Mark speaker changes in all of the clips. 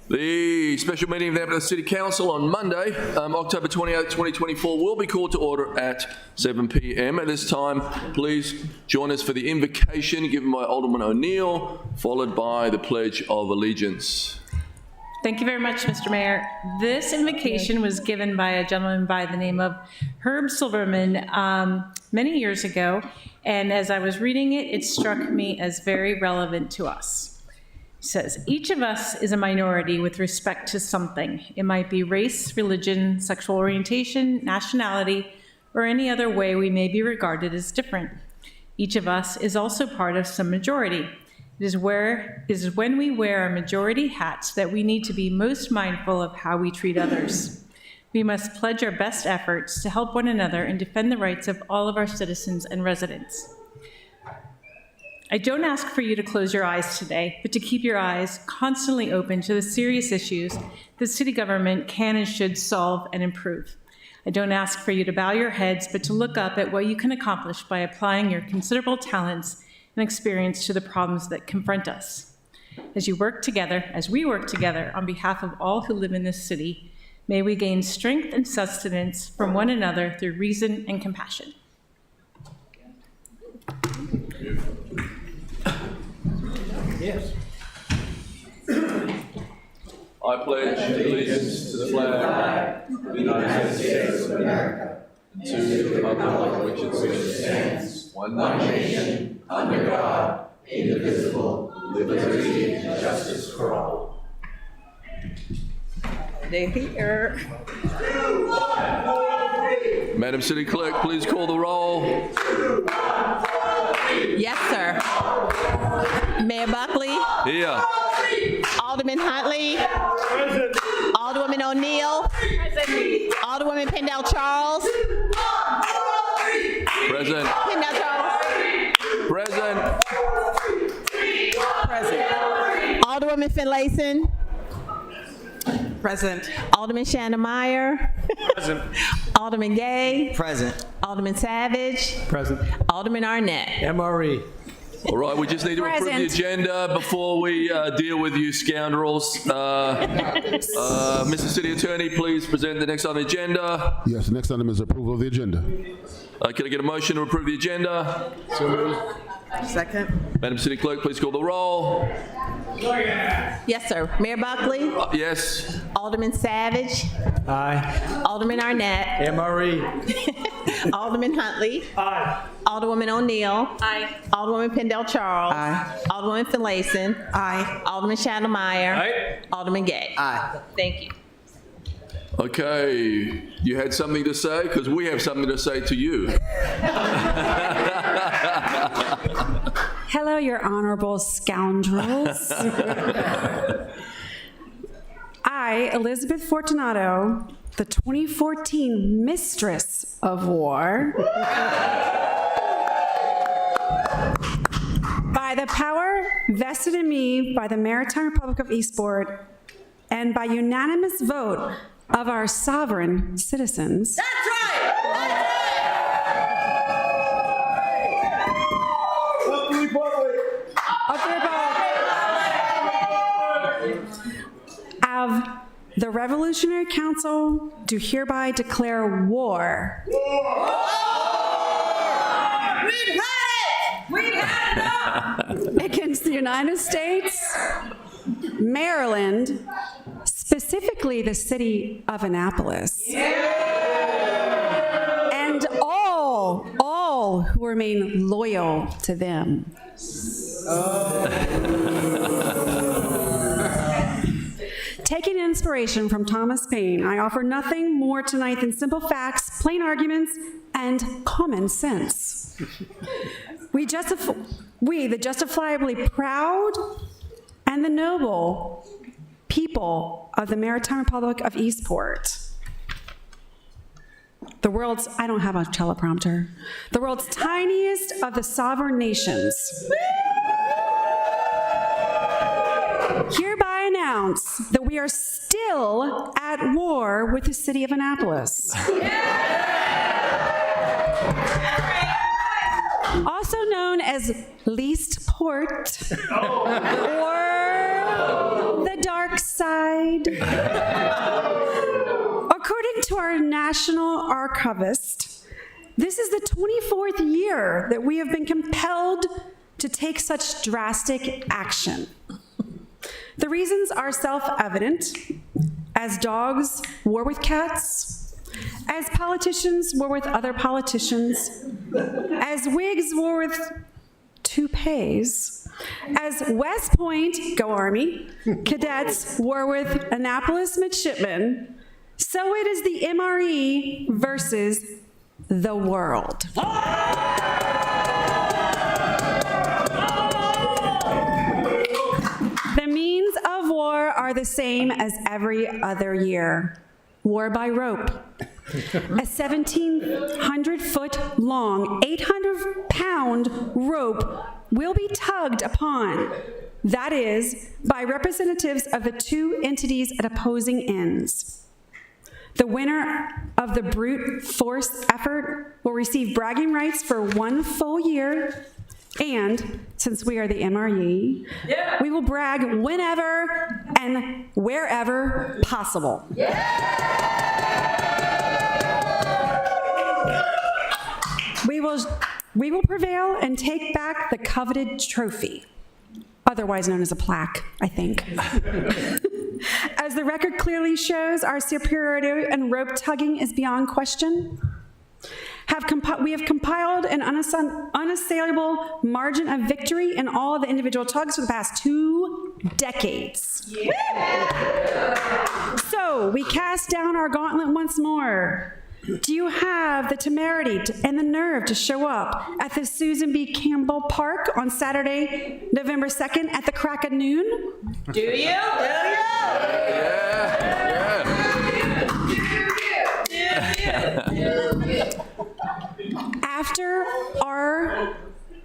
Speaker 1: The special meeting of the Appleton City Council on Monday, October 28, 2024, will be called to order at 7 p.m. At this time, please join us for the invocation given by Alderman O'Neill, followed by the Pledge of Allegiance.
Speaker 2: Thank you very much, Mr. Mayor. This invocation was given by a gentleman by the name of Herb Silverman many years ago, and as I was reading it, it struck me as very relevant to us. It says, each of us is a minority with respect to something. It might be race, religion, sexual orientation, nationality, or any other way we may be regarded as different. Each of us is also part of some majority. It is when we wear our majority hats that we need to be most mindful of how we treat others. We must pledge our best efforts to help one another and defend the rights of all of our citizens and residents. I don't ask for you to close your eyes today, but to keep your eyes constantly open to the serious issues that city government can and should solve and improve. I don't ask for you to bow your heads, but to look up at what you can accomplish by applying your considerable talents and experience to the problems that confront us. As we work together on behalf of all who live in this city, may we gain strength and sustenance from one another through reason and compassion.
Speaker 1: Yes. I pledge allegiance to the flag of the United States of America, and to the republic which it stands, one nation, under God, indivisible, with liberty and justice for all.
Speaker 2: They're here.
Speaker 1: Madam City Clerk, please call the roll.
Speaker 3: Yes, sir. Mayor Buckley.
Speaker 1: Here.
Speaker 3: Alderman Huntley. Present. Alderwoman O'Neill. Present. Alderwoman Pendell Charles.
Speaker 1: Present.
Speaker 3: Pendell Charles.
Speaker 1: Present.
Speaker 3: Present. Alderwoman Finlayson.
Speaker 4: Present.
Speaker 3: Alderman Shannon Meyer.
Speaker 4: Present.
Speaker 3: Alderman Gay.
Speaker 4: Present.
Speaker 3: Alderman Savage.
Speaker 4: Present.
Speaker 3: Alderman Arnett.
Speaker 4: MRE.
Speaker 1: All right, we just need to approve the agenda before we deal with you scoundrels. Mr. City Attorney, please present the next on the agenda.
Speaker 5: Yes, the next item is approval of the agenda.
Speaker 1: Can I get a motion to approve the agenda?
Speaker 4: So moved. Second.
Speaker 1: Madam City Clerk, please call the roll.
Speaker 3: Yes, sir. Mayor Buckley.
Speaker 1: Yes.
Speaker 3: Alderman Savage.
Speaker 4: Aye.
Speaker 3: Alderman Arnett.
Speaker 4: MRE.
Speaker 3: Alderman Huntley.
Speaker 4: Aye.
Speaker 3: Alderwoman O'Neill.
Speaker 2: Aye.
Speaker 3: Alderwoman Pendell Charles.
Speaker 4: Aye.
Speaker 3: Alderwoman Finlayson.
Speaker 4: Aye.
Speaker 3: Alderman Shannon Meyer.
Speaker 4: Aye.
Speaker 3: Alderman Gay.
Speaker 4: Aye.
Speaker 3: Thank you.
Speaker 1: Okay, you had something to say? Because we have something to say to you.
Speaker 6: Hello, your honorable scoundrels. I, Elizabeth Fortunato, the 2014 Mistress of War, by the power vested in me by the Maritime Republic of Eastport and by unanimous vote of our sovereign citizens.
Speaker 3: That's right! That's right!
Speaker 6: Of the Revolutionary Council do hereby declare war.
Speaker 3: We've had it! We've had enough!
Speaker 6: Against the United States, Maryland, specifically the city of Annapolis, and all who remain loyal to them. Taking inspiration from Thomas Paine, I offer nothing more tonight than simple facts, plain arguments, and common sense. We, the justifiably proud and the noble people of the Maritime Republic of Eastport, the world's, I don't have a teleprompter, the world's tiniest of the sovereign nations, hereby announce announce that we are still at war with the city of Annapolis. Also known as Least Port or the Dark Side. According to our national archivist, this is the 24th year that we have been compelled to take such drastic action. The reasons are self-evident, as dogs war with cats, as politicians war with other politicians, as wigs war with toupees, as West Point, go Army, cadets war with Annapolis midshipmen, so it is the MRE versus the world. The means of war are the same as every other year. War by rope. A 1,700-foot long, 800-pound rope will be tugged upon. That is, by representatives of the two entities at opposing ends. The winner of the brute force effort will receive bragging rights for 1 full year. And since we are the MRE, we will brag whenever and wherever possible. We will prevail and take back the coveted trophy, otherwise known as a plaque, I think. As the record clearly shows, our superiority in rope tugging is beyond question. We have compiled an unassailable margin of victory in all of the individual tugs for the past 2 decades. So we cast down our gauntlet once more. Do you have the temerity and the nerve to show up at the Susan B. Campbell Park on Saturday, November 2nd at the crack of noon?
Speaker 3: Do you?
Speaker 6: After our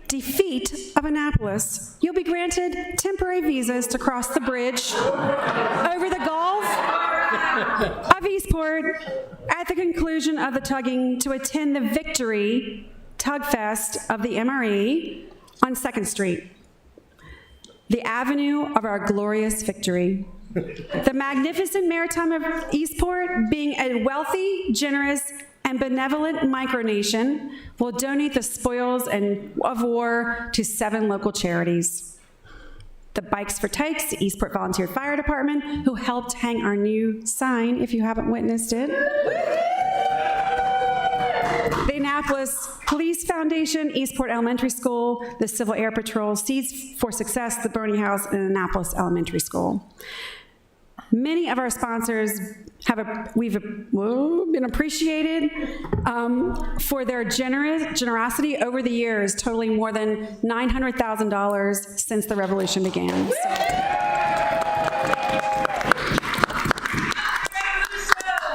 Speaker 6: defeat of Annapolis, you'll be granted temporary visas to cross the bridge over the Gulf of Eastport at the conclusion of the tugging to attend the Victory Tug Fest of the MRE on 2nd Street, the avenue of our glorious victory. The magnificent Maritime of Eastport, being a wealthy, generous, and benevolent micronation, will donate the spoils of war to 7 local charities. The Bikes for Tykes, the Eastport Volunteer Fire Department, who helped hang our new sign, if you haven't witnessed it. The Annapolis Police Foundation, Eastport Elementary School, the Civil Air Patrol, Seeds for Success, the Bernie House, and Annapolis Elementary School. Many of our sponsors we've been appreciated for their generosity over the years, totaling more than $900,000 since the revolution began.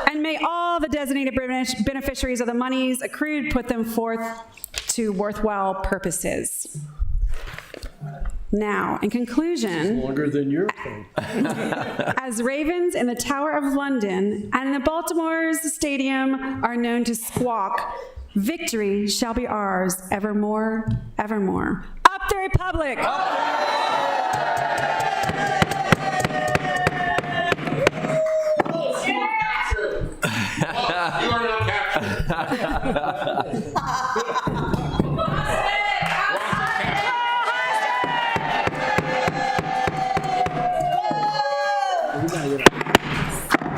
Speaker 6: And may all the designated beneficiaries of the monies accrued put them forth to worthwhile purposes. Now, in conclusion,
Speaker 7: Longer than your phone.
Speaker 6: as Ravens in the Tower of London and in the Baltimore's stadium are known to squawk, victory shall be ours evermore, evermore. Up the Republic!
Speaker 8: You are not captured.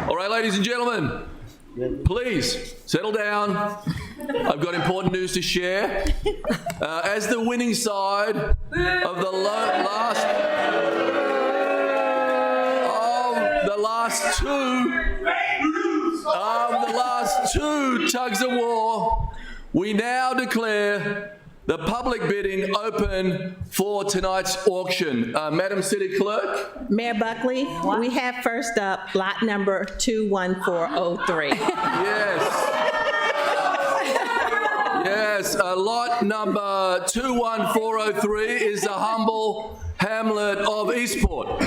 Speaker 1: All right, ladies and gentlemen, please settle down. I've got important news to share. As the winning side of the last two tugs of war, we now declare the public bidding open for tonight's auction. Madam City Clerk.
Speaker 3: Mayor Buckley, we have first up lot number 21403.
Speaker 1: Yes, lot number 21403 is the humble hamlet of Eastport.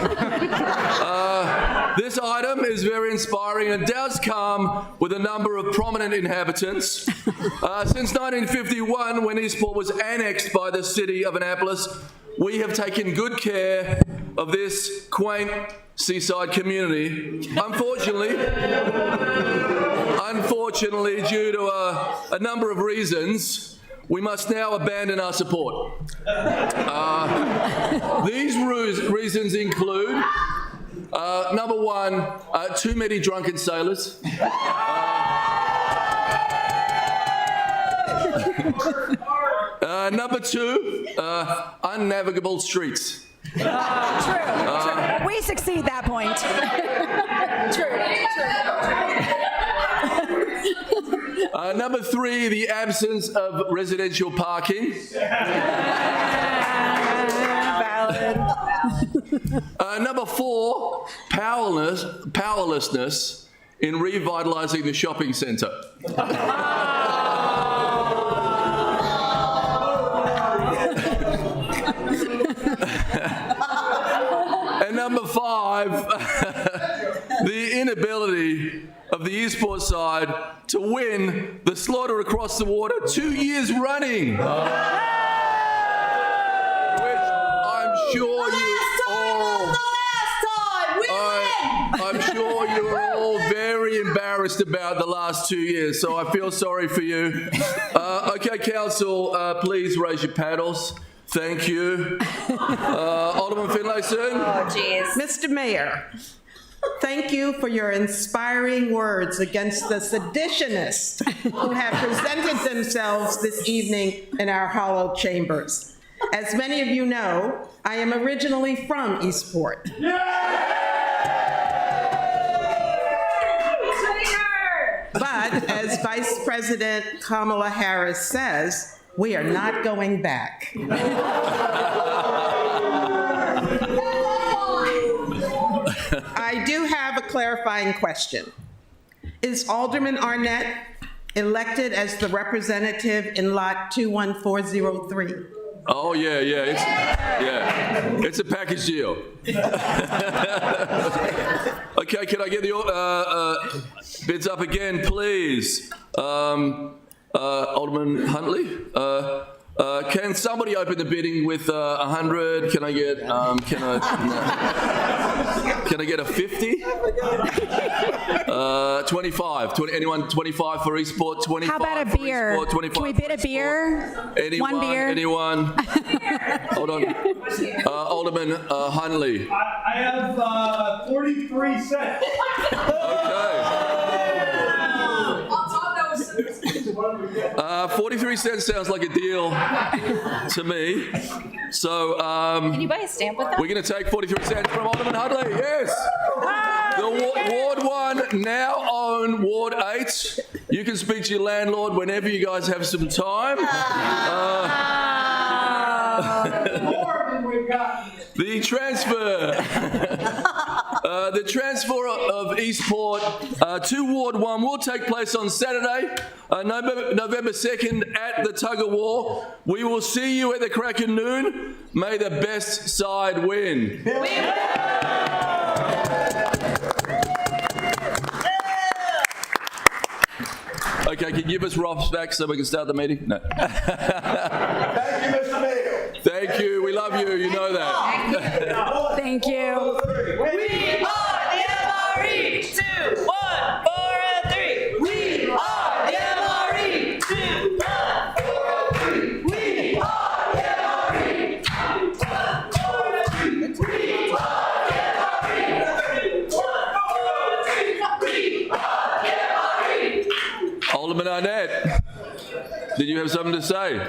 Speaker 1: This item is very inspiring and does come with a number of prominent inhabitants. Since 1951, when Eastport was annexed by the city of Annapolis, we have taken good care of this quaint seaside community. Unfortunately, due to a number of reasons, we must now abandon our support. These reasons include, number one, too many drunken sailors. Number two, unnavigable streets.
Speaker 6: True. We succeed that point.
Speaker 1: Number three, the absence of residential parking.
Speaker 6: Valid.
Speaker 1: Number four, powerlessness in revitalizing the shopping centre. And number five, the inability of the Eastport side to win the Slaughter Across the Water 2 years running. Which I'm sure I'm sure you're all very embarrassed about the last 2 years, so I feel sorry for you. Okay, council, please raise your paddles. Thank you. Alderman Finlayson.
Speaker 3: Mr. Mayor, thank you for your inspiring words against the seditionists who have presented themselves this evening in our hallowed chambers. As many of you know, I am originally from Eastport. But as Vice President Kamala Harris says, we are not going back. I do have a clarifying question. Is Alderman Arnett elected as the representative in lot 21403?
Speaker 1: Oh, yeah. It's a package deal. Okay, can I get the bids up again, please? Alderman Huntley, can somebody open the bidding with 100? Can I get can I get a 50? 25. Anyone 25 for Eastport? 25.
Speaker 6: How about a beer?
Speaker 1: Eastport, 25
Speaker 6: Can we bid a beer?
Speaker 1: Anyone?
Speaker 6: One beer?
Speaker 1: Anyone? Hold on. Alderman Huntley.
Speaker 7: I have 43 cents.
Speaker 1: Okay. 43 cents sounds like a deal to me. So,
Speaker 9: Can you buy a stamp with that?
Speaker 1: we're going to take 43 cents from Alderman Huntley. Yes. The Ward 1 now own Ward 8. You can speak to your landlord whenever you guys have some time. The transfer of Eastport to Ward 1 will take place on Saturday, November 2nd at the Tug of War. We will see you at the crack of noon. May the best side win. Okay, can you give us Ross back so we can start the meeting? No.
Speaker 7: Thank you, Mr. Mayor.
Speaker 1: Thank you. We love you. You know that.
Speaker 6: Thank you.
Speaker 9: We are the MRE. 2, 1, 4, and 3. We are the MRE. 2, 1, 4, and 3. We are the MRE. 2, 1, 4, and 3. We are the MRE. 2, 1, 4, and 3. We are the MRE.
Speaker 1: Alderman Arnett, did you have something to say?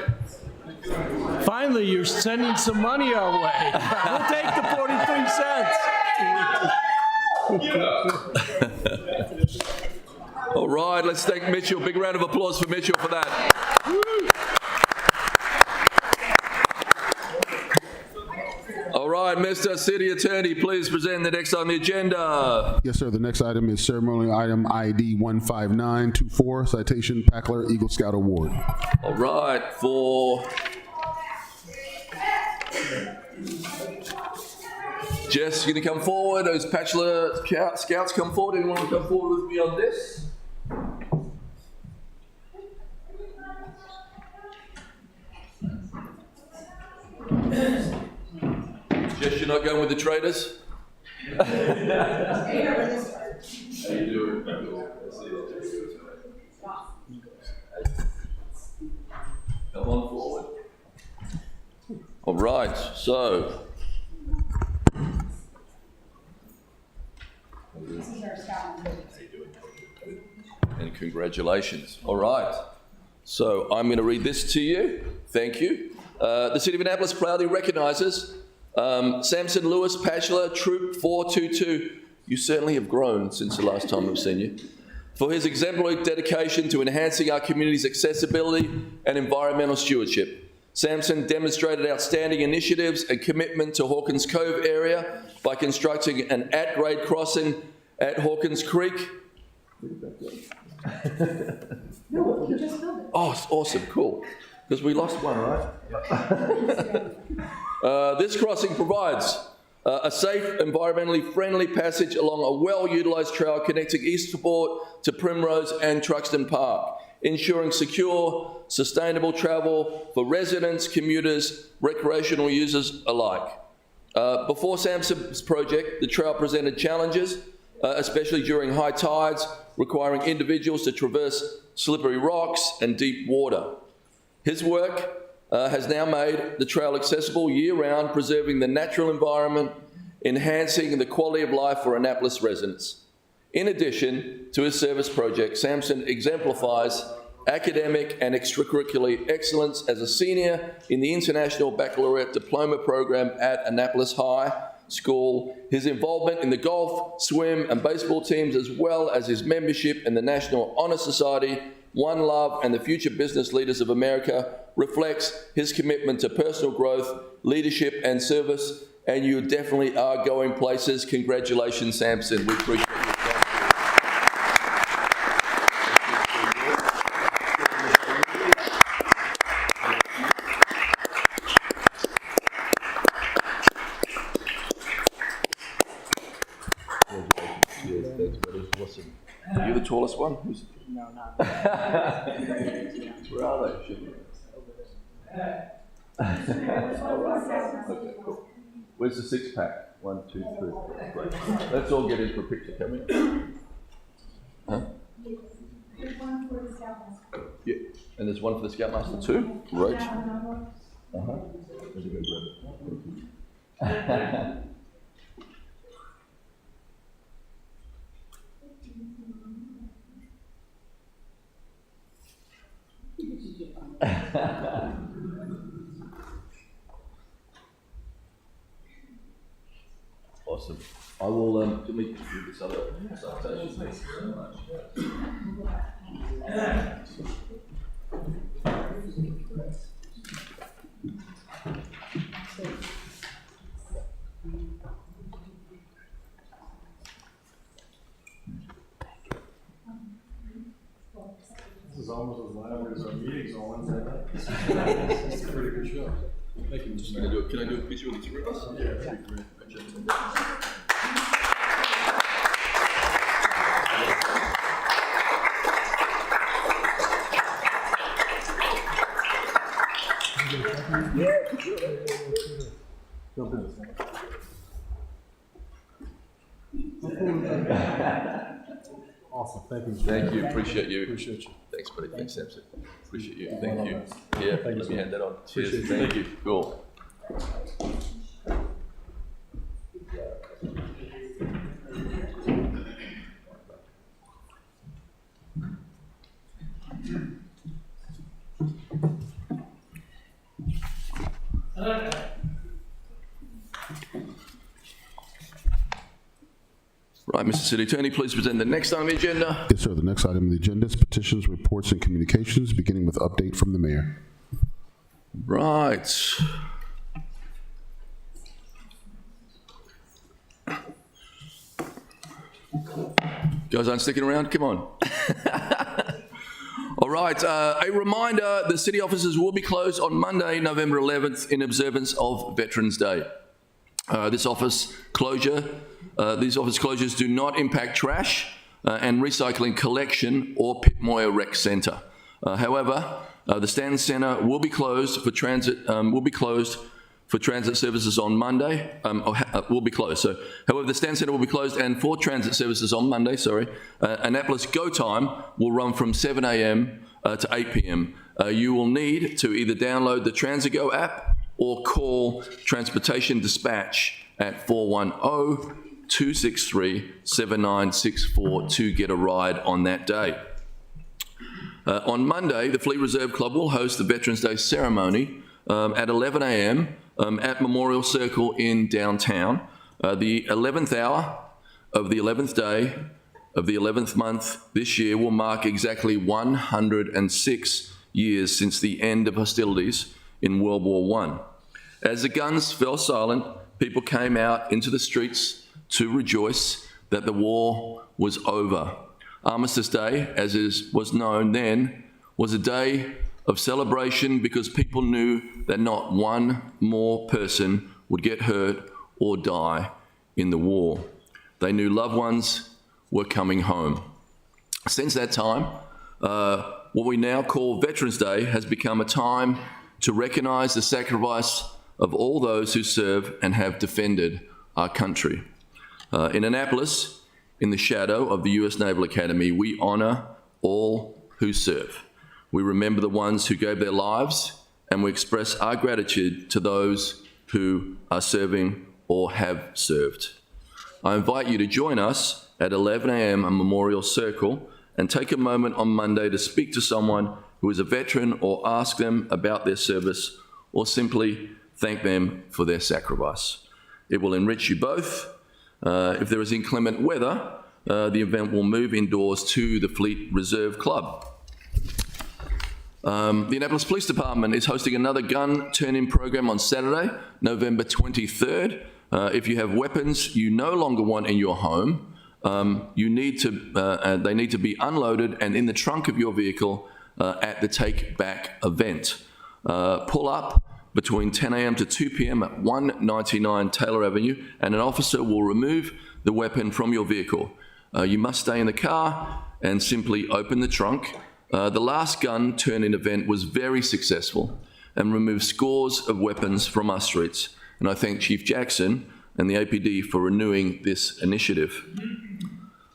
Speaker 4: Finally, you're sending some money our way. We'll take the 43 cents.
Speaker 1: All right, let's thank Mitchell. Big round of applause for Mitchell for that. All right, Mr. City Attorney, please present the next on the agenda.
Speaker 5: Yes, sir. The next item is ceremonial item ID 15924, citation Packler Eagle Scout Award.
Speaker 1: All right, for Jess, you going to come forward? Those bachelor scouts come forward. Anyone want to come forward with me on this? Jess, you're not going with the traders? How you doing? Come on forward. All right, so. And congratulations. All right. So I'm going to read this to you. Thank you. The City of Annapolis proudly recognises Samson Lewis, Bachelor, Troop 422. You certainly have grown since the last time we've seen you. For his exemplary dedication to enhancing our community's accessibility and environmental stewardship. Samson demonstrated outstanding initiatives and commitment to Hawkins Cove area by constructing an at-grade crossing at Hawkins Creek. Oh, it's awesome, cool. Because we lost one, right? This crossing provides a safe, environmentally friendly passage along a well-utilised trail connecting Eastport to Primrose and Truxton Park, ensuring secure, sustainable travel for residents, commuters, recreational users alike. Before Samson's project, the trail presented challenges, especially during high tides, requiring individuals to traverse slippery rocks and deep water. His work has now made the trail accessible year-round, preserving the natural environment, enhancing the quality of life for Annapolis residents. In addition to his service project, Samson exemplifies academic and extracurricular excellence as a senior in the International Baccalaureate Diploma Program at Annapolis High School. His involvement in the golf, swim, and baseball teams, as well as his membership in the National Honor Society, One Love, and the Future Business Leaders of America reflects his commitment to personal growth, leadership, and service, and you definitely are going places. Congratulations, Samson. We appreciate it. You're the tallest one? No, not. Where are they? All right. Okay, cool. Where's the six pack? 1, 2, 3, 4. Great. Let's all get in for a picture, can we? Huh? There's one for the Scoutmaster. Yeah, and there's one for the Scoutmaster too? Great. Uh-huh. There's a good rabbit. Awesome. I will, let me do this other citation. Thanks very much.
Speaker 4: This is almost as loud as our meetings on Wednesday night. It's a pretty good show. Thank you, Mr. Mayor.
Speaker 1: Can I do a picture with the three of us?
Speaker 4: Yeah, that'd be great. Awesome, thank you.
Speaker 1: Thank you, appreciate you.
Speaker 4: Appreciate you.
Speaker 1: Thanks, buddy. Thanks, Samson. Appreciate you. Thank you. Yeah, let me hand that on. Cheers. Thank you. Cool. Right, Mr. City Attorney, please present the next item on the agenda.
Speaker 5: Yes, sir. The next item on the agenda is petitions, reports, and communications, beginning with update from the mayor.
Speaker 1: Right. Guys aren't sticking around? Come on. All right, a reminder, the city offices will be closed on Monday, November 11th in observance of Veterans Day. These office closures do not impact trash and recycling collection or Pitmoyer Rec Centre. However, the Stanton Centre will be closed for transit. Services on Monday. Will be closed. So, however, the Stanton Centre will be closed, and for transit services on Monday. Annapolis Go Time will run from 7 a.m. To 8 p.m. You will need to either download the Transigo app or call Transportation Dispatch at 410-263-7964 to get a ride on that day. On Monday, the Fleet Reserve Club will host the Veterans Day ceremony at 11 a.m. At Memorial Circle in downtown. The 11th hour of the 11th day of the 11th month this year will mark exactly 106 years since the end of hostilities in World War I. As the guns fell silent, people came out into the streets to rejoice that the war was over. Armistice Day, as was known then, was a day of celebration because people knew that not one more person would get hurt or die in the war. They knew loved ones were coming home. Since that time, what we now call Veterans Day has become a time to recognize the sacrifice of all those who serve and have defended our country. In Annapolis, in the shadow of the U.S. Naval Academy, we honor all who serve. We remember the ones who gave their lives, and we express our gratitude to those who are serving or have served. I invite you to join us at 11 a.m. at Memorial Circle and take a moment on Monday to speak to someone who is a veteran or ask them about their service or simply thank them for their sacrifice. It will enrich you both. If there is inclement weather, the event will move indoors to the Fleet Reserve Club. The Annapolis Police Department is hosting another gun turn-in program on Saturday, November 23rd. If you have weapons you no longer want in your home, they need to be unloaded and in the trunk of your vehicle at the Take Back event. Pull up between 10 a.m. to 2 p.m. at 199 Taylor Avenue, and an officer will remove the weapon from your vehicle. You must stay in the car and simply open the trunk. The last gun turn-in event was very successful and removed scores of weapons from our streets. And I thank Chief Jackson and the APD for renewing this initiative.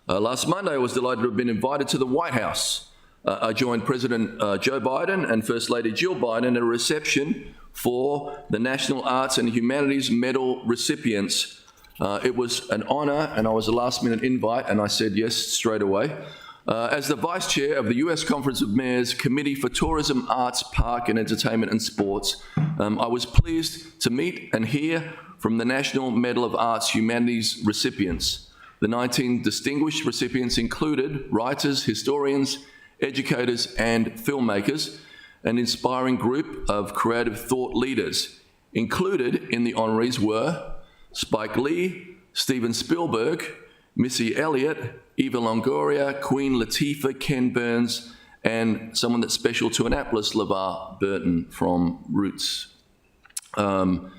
Speaker 1: Last Monday, I was delighted to have been invited to the White House. I joined President Joe Biden and First Lady Jill Biden at a reception for the National Arts and Humanities Medal recipients. It was an honor, and I was a last-minute invite, and I said yes straight away. As the Vice Chair of the U.S. Conference of Mayors Committee for Tourism, Arts, Park and Entertainment and Sports, I was pleased to meet and hear from the National Medal of Arts Humanities recipients. The 19 distinguished recipients included writers, historians, educators and filmmakers, an inspiring group of creative thought leaders. Included in the honorees were Spike Lee, Steven Spielberg, Missy Elliott, Eva Longoria, Queen Latifah, Ken Burns, and someone that's special to Annapolis, LeVar Burton from Roots. And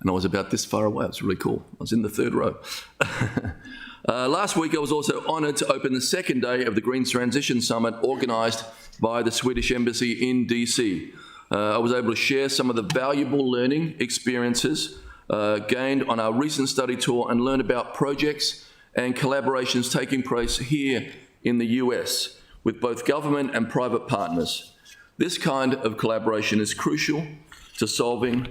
Speaker 1: I was about this far away. It was really cool. I was in the third row. Last week, I was also honoured to open the second day of the Green Transition Summit organised by the Swedish Embassy in DC. I was able to share some of the valuable learning experiences gained on our recent study tour and learn about projects and collaborations taking place here in the US with both government and private partners. This kind of collaboration is crucial to solving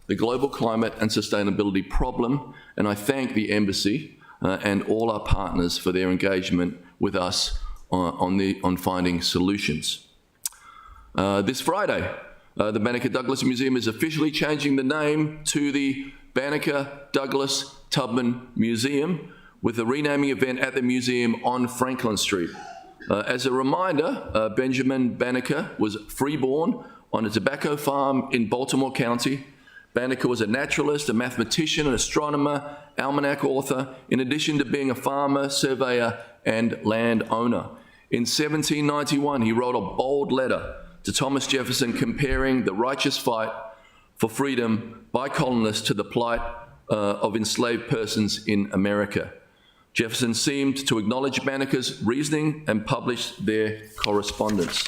Speaker 1: the global climate and sustainability problem, and I thank the Embassy and all our partners for their engagement with us on finding solutions. This Friday, the Banneker Douglas Museum is officially changing the name to the Banneker Douglas Tubman Museum, with a renaming event at the museum on Franklin Street. As a reminder, Benjamin Banneker was freeborn on a tobacco farm in Baltimore County. Banneker was a naturalist, a mathematician, an astronomer, almanac author, in addition to being a farmer, surveyor, and landowner. In 1791, he wrote a bold letter to Thomas Jefferson comparing the righteous fight for freedom by colonists to the plight of enslaved persons in America. Jefferson seemed to acknowledge Banneker's reasoning and published their correspondence.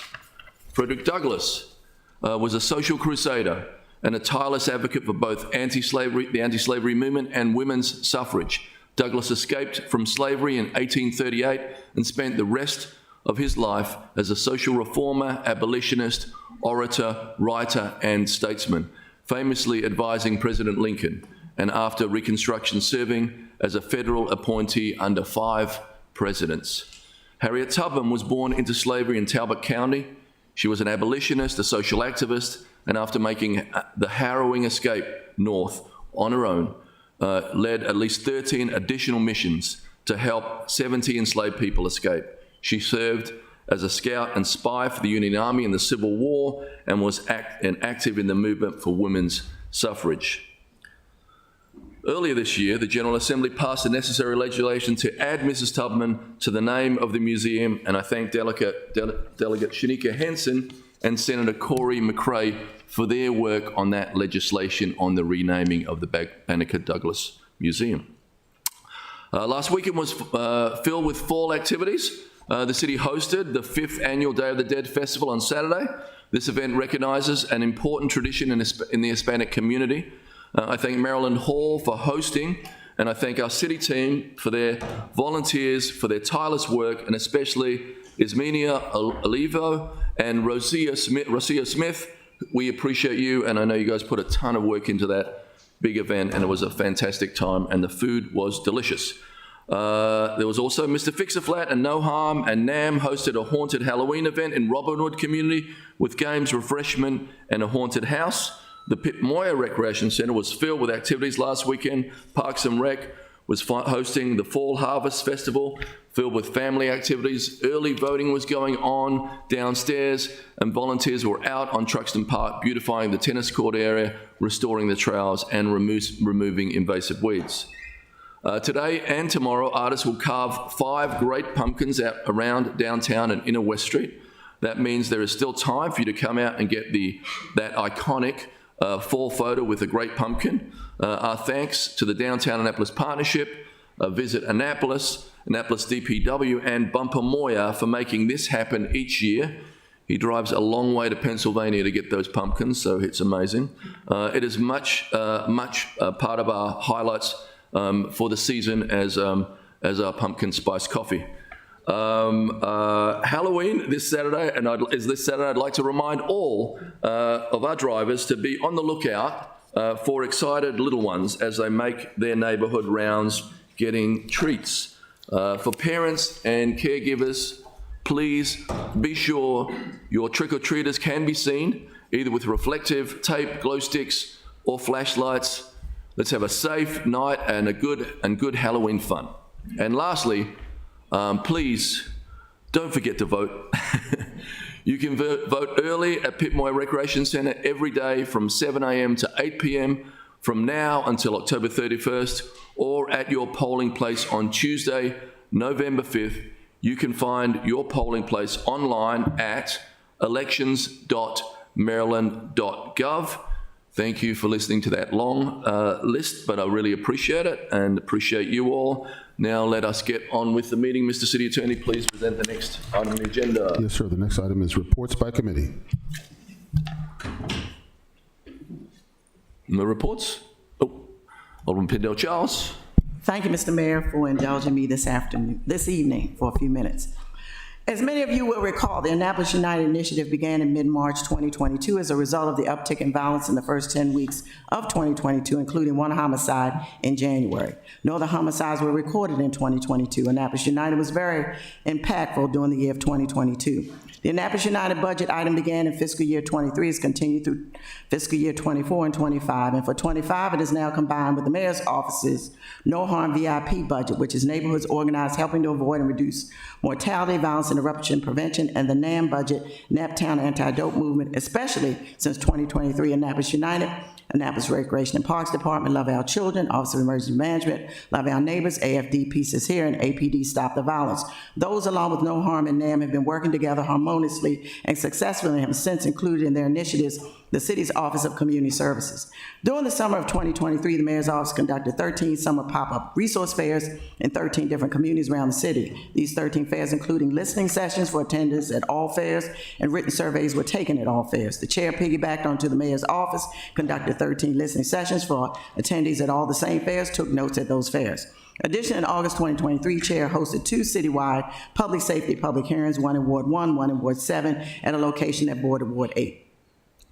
Speaker 1: Frederick Douglass was a social crusader and a tireless advocate for both the anti-slavery movement and women's suffrage. Douglass escaped from slavery in 1838 and spent the rest of his life as a social reformer, abolitionist, orator, writer, and statesman, famously advising President Lincoln, and after Reconstruction serving as a federal appointee under 5 presidents. Harriet Tubman was born into slavery in Talbot County. She was an abolitionist, a social activist, and after making the harrowing escape north on her own, led at least 13 additional missions to help 70 enslaved people escape. She served as a scout and spy for the Union Army in the Civil War and was active in the movement for women's suffrage. Earlier this year, the General Assembly passed the necessary legislation to add Mrs. Tubman to the name of the museum, and I thank Delegate Shanika Henson and Senator Corey McRae for their work on that legislation on the renaming of the Banneker Douglass Museum. Last weekend was filled with fall activities. The city hosted the 5th annual Day of the Dead Festival on Saturday. This event recognizes an important tradition in the Hispanic community. I thank Marilyn Hall for hosting, and I thank our city team for their volunteers, for their tireless work, and especially Ismenia Olivo and Rosia Smith. We appreciate you, and I know you guys put a ton of work into that big event, and it was a fantastic time, and the food was delicious. There was also Mr. Fix-A-Flat and No Harm and NAM hosted a haunted Halloween event in Robin Hood community with games, refreshment, and a haunted house. The Pip Moyer Recreation Centre was filled with activities last weekend. Parks and Rec was hosting the Fall Harvest Festival, filled with family activities. Early voting was going on downstairs, and volunteers were out on Truxton Park, beautifying the tennis court area, restoring the trails, and removing invasive weeds. Today and tomorrow, artists will carve 5 great pumpkins out around downtown and inner West Street. That means there is still time for you to come out and get that iconic fall photo with a great pumpkin. Our thanks to the Downtown Annapolis Partnership, Visit Annapolis, Annapolis DPW, and Bumper Moyer for making this happen each year. He drives a long way to Pennsylvania to get those pumpkins, so it's amazing. It is much part of our highlights for the season as our pumpkin spice coffee. Halloween this Saturday, I'd like to remind all of our drivers to be on the lookout for excited little ones as they make their neighborhood rounds getting treats. For parents and caregivers, please be sure your trick-or-treaters can be seen, either with reflective tape, glow sticks, or flashlights. Let's have a safe night and good Halloween fun. And lastly, please don't forget to vote. You can vote early at Pip Moyer Recreation Centre every day from 7 a.m. to 8 p.m. from now until October 31st, or at your polling place on Tuesday, November 5th. You can find your polling place online at elections.maryland.gov. Thank you for listening to that long list, but I really appreciate it and appreciate you all. Now let us get on with the meeting. Mr. City Attorney, please present the next item on the agenda.
Speaker 5: Yes, sir. The next item is reports by committee.
Speaker 1: The reports? Alderman Pendell Charles.
Speaker 10: Thank you, Mr. Mayor, for indulging me this evening for a few minutes. As many of you will recall, the Annapolis United Initiative began in mid-March 2022 as a result of the uptick in violence in the first 10 weeks of 2022, including 1 homicide in January. No other homicides were recorded in 2022. Annapolis United was very impactful during the year of 2022. The Annapolis United budget item began in fiscal year 23, has continued through fiscal year 24 and 25, and for 25, it is now combined with the mayor's office's No Harm VIP budget, which is neighborhoods organized helping to avoid and reduce mortality, violence, interruption prevention, and the NAM budget, Naptown Anti-Dope Movement, especially since 2023, Annapolis United, Annapolis Recreation and Parks Department, Love Our Children, Office of Emergency Management, Love Our Neighbors, AFD Peace is Here, and APD Stop the Violence. Those, along with No Harm and NAM, have been working together harmoniously and successfully and have since included in their initiatives the city's Office of Community Services. During the summer of 2023, the mayor's office conducted 13 summer pop-up resource fairs in 13 different communities around the city. These 13 fairs including listening sessions for attendance at all fairs, and written surveys were taken at all fairs. The chair piggybacked onto the mayor's office, conducted 13 listening sessions for attendees at all the same fairs, took notes at those fairs. Additionally, in August 2023, Chair hosted 2 citywide public safety public hearings, one in Ward 1, one in Ward 7, at a location that bordered Ward 8.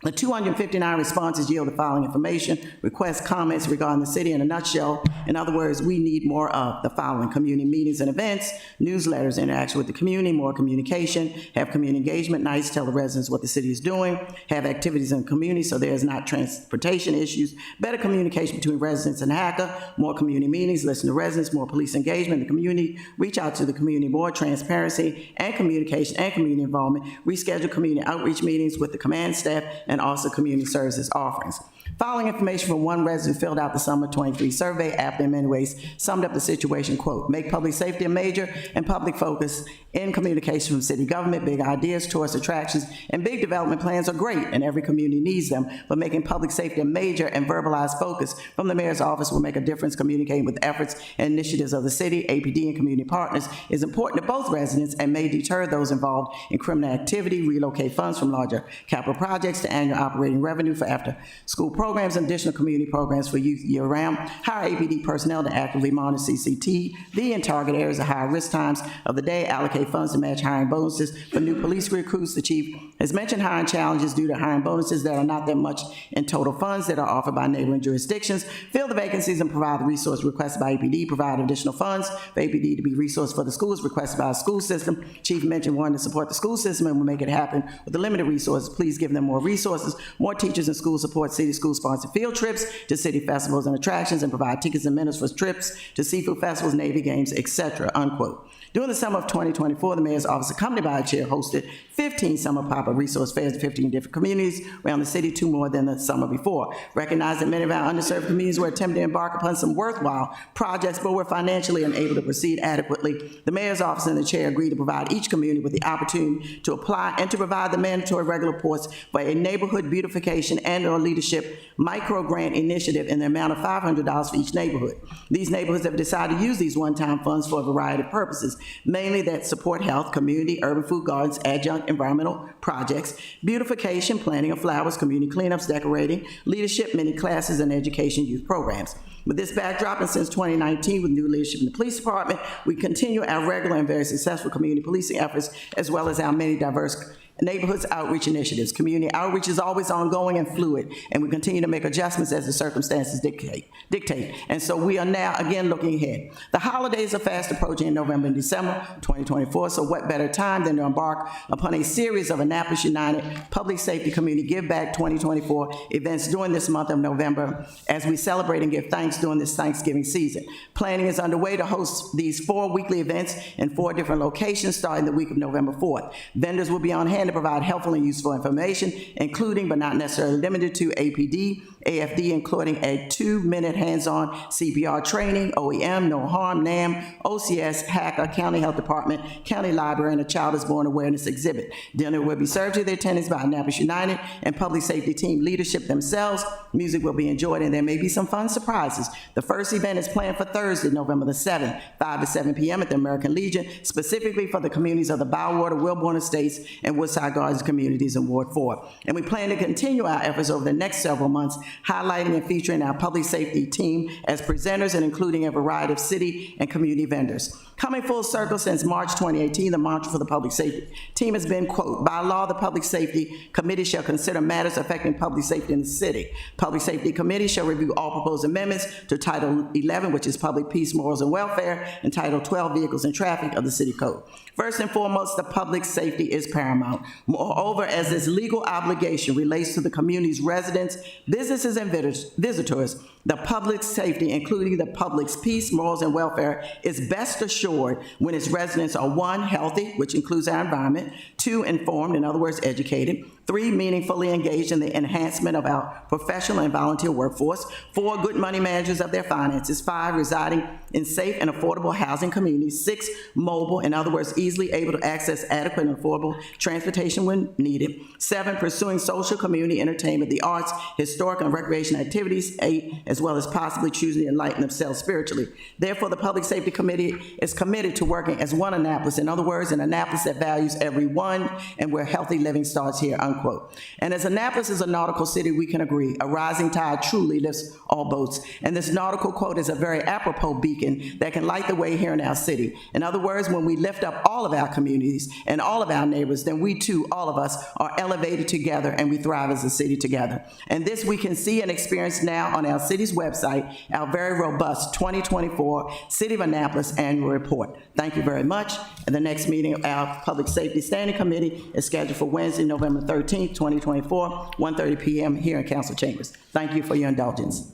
Speaker 10: The 259 responses yield the following information: requests, comments regarding the city in a nutshell. In other words, we need more of the following: community meetings and events, newsletters, interaction with the community, more communication, have community engagement nights, tell the residents what the city is doing, have activities in the community so there's not transportation issues, better communication between residents and HACA, more community meetings, listen to residents, more police engagement in the community, reach out to the community more, transparency and communication and community involvement, reschedule community outreach meetings with the command staff, and also community services offerings. Following information from one resident who filled out the summer 23 survey after in many ways summed up the situation, quote, make public safety a major and public focus in communication from city government. Big ideas, tourist attractions, and big development plans are great and every community needs them, but making public safety a major and verbalized focus from the mayor's office will make a difference. Communicating with efforts and initiatives of the city, APD, and community partners is important to both residents and may deter those involved in criminal activity, relocate funds from larger capital projects to annual operating revenue for after-school programs and additional community programs for youth year-round, hire APD personnel to actively monitor CCTV in target areas of high-risk times of the day, allocate funds to match hiring bonuses for new police recruits. The chief has mentioned hiring challenges due to hiring bonuses that are not that much in total funds that are offered by neighboring jurisdictions, fill the vacancies and provide the resource requested by APD, provide additional funds for APD to be resourced for the schools requested by the school system. Chief mentioned wanting to support the school system and will make it happen with the limited resources. Please give them more resources, more teachers and school support, city school-sponsored field trips to city festivals and attractions, and provide tickets and minutes for trips to seafood festivals, Navy games, etc., unquote. During the summer of 2024, the mayor's office, accompanied by a chair, hosted 15 summer pop-up resource fairs in 15 different communities around the city, 2 more than the summer before. Recognize that many of our underserved communities were attempting to embark upon some worthwhile projects, but were financially unable to proceed adequately. The mayor's office and the chair agreed to provide each community with the opportunity to apply and to provide the mandatory regular reports for a neighborhood beautification and/or leadership micro-grant initiative in the amount of $500 for each neighborhood. These neighborhoods have decided to use these one-time funds for a variety of purposes, mainly that support health, community, urban food gardens, adjunct environmental projects, beautification, planting of flowers, community cleanups, decorating, leadership, mini classes, and education youth programs. With this backdrop, and since 2019, with new leadership in the police department, we continue our regular and very successful community policing efforts, as well as our many diverse neighborhoods outreach initiatives. Community outreach is always ongoing and fluid, and we continue to make adjustments as the circumstances dictate. And so we are now again looking ahead. The holidays are fast approaching in November and December 2024, so what better time than to embark upon a series of Annapolis United Public Safety Community Give Back 2024 events during this month of November as we celebrate and give thanks during this Thanksgiving season. Planning is underway to host these 4 weekly events in 4 different locations starting the week of November 4th. Vendors will be on hand to provide helpful and useful information, including but not necessarily limited to APD, AFD, including a 2-minute hands-on CPR training, OEM, No Harm, NAM, OCS, HACA, County Health Department, County Library, and a Child is Born Awareness exhibit. Dinner will be served to the attendants by Annapolis United and Public Safety Team leadership themselves. Music will be enjoyed, and there may be some fun surprises. The first event is planned for Thursday, November the 7th, 5 to 7 p.m. at the American Legion, specifically for the communities of the Bowwater, Wilborn Estates, and Woodside Gardens communities in Ward 4. And we plan to continue our efforts over the next several months, highlighting and featuring our public safety team as presenters and including a variety of city and community vendors. Coming full circle, since March 2018, the mantra for the public safety team has been, quote, by law, the Public Safety Committee shall consider matters affecting public safety in the city. Public Safety Committee shall review all proposed amendments to Title 11, which is Public Peace, Morals, and Welfare, and Title 12, Vehicles and Traffic of the City Code. First and foremost, the public safety is paramount. Moreover, as this legal obligation relates to the community's residents, businesses, and visitors, the public safety, including the public's peace, morals, and welfare, is best assured when its residents are 1, healthy, which includes our environment, 2, informed, in other words, educated, 3, meaningfully engaged in the enhancement of our professional and volunteer workforce. 4, good money managers of their finances. 5, residing in safe and affordable housing communities. 6, mobile, in other words, easily able to access adequate and affordable transportation when needed. 7, pursuing social, community, entertainment, the arts, historic and recreation activities. 8, as well as possibly choosing to enlighten themselves spiritually. Therefore, the Public Safety Committee is committed to working as one Annapolis. In other words, an Annapolis that values everyone and where healthy living starts here, unquote. And as Annapolis is a nautical city, we can agree, a rising tide truly lifts all boats. And this nautical quote is a very apropos beacon that can light the way here in our city. In other words, when we lift up all of our communities and all of our neighbors, then we too, all of us, are elevated together and we thrive as a city together. And this we can see and experience now on our city's website, our very robust 2024 City of Annapolis Annual Report. Thank you very much. And the next meeting of our Public Safety Standing Committee is scheduled for Wednesday, November 13th, 2024, 1:30 p.m. here in council chambers. Thank you for your indulgence.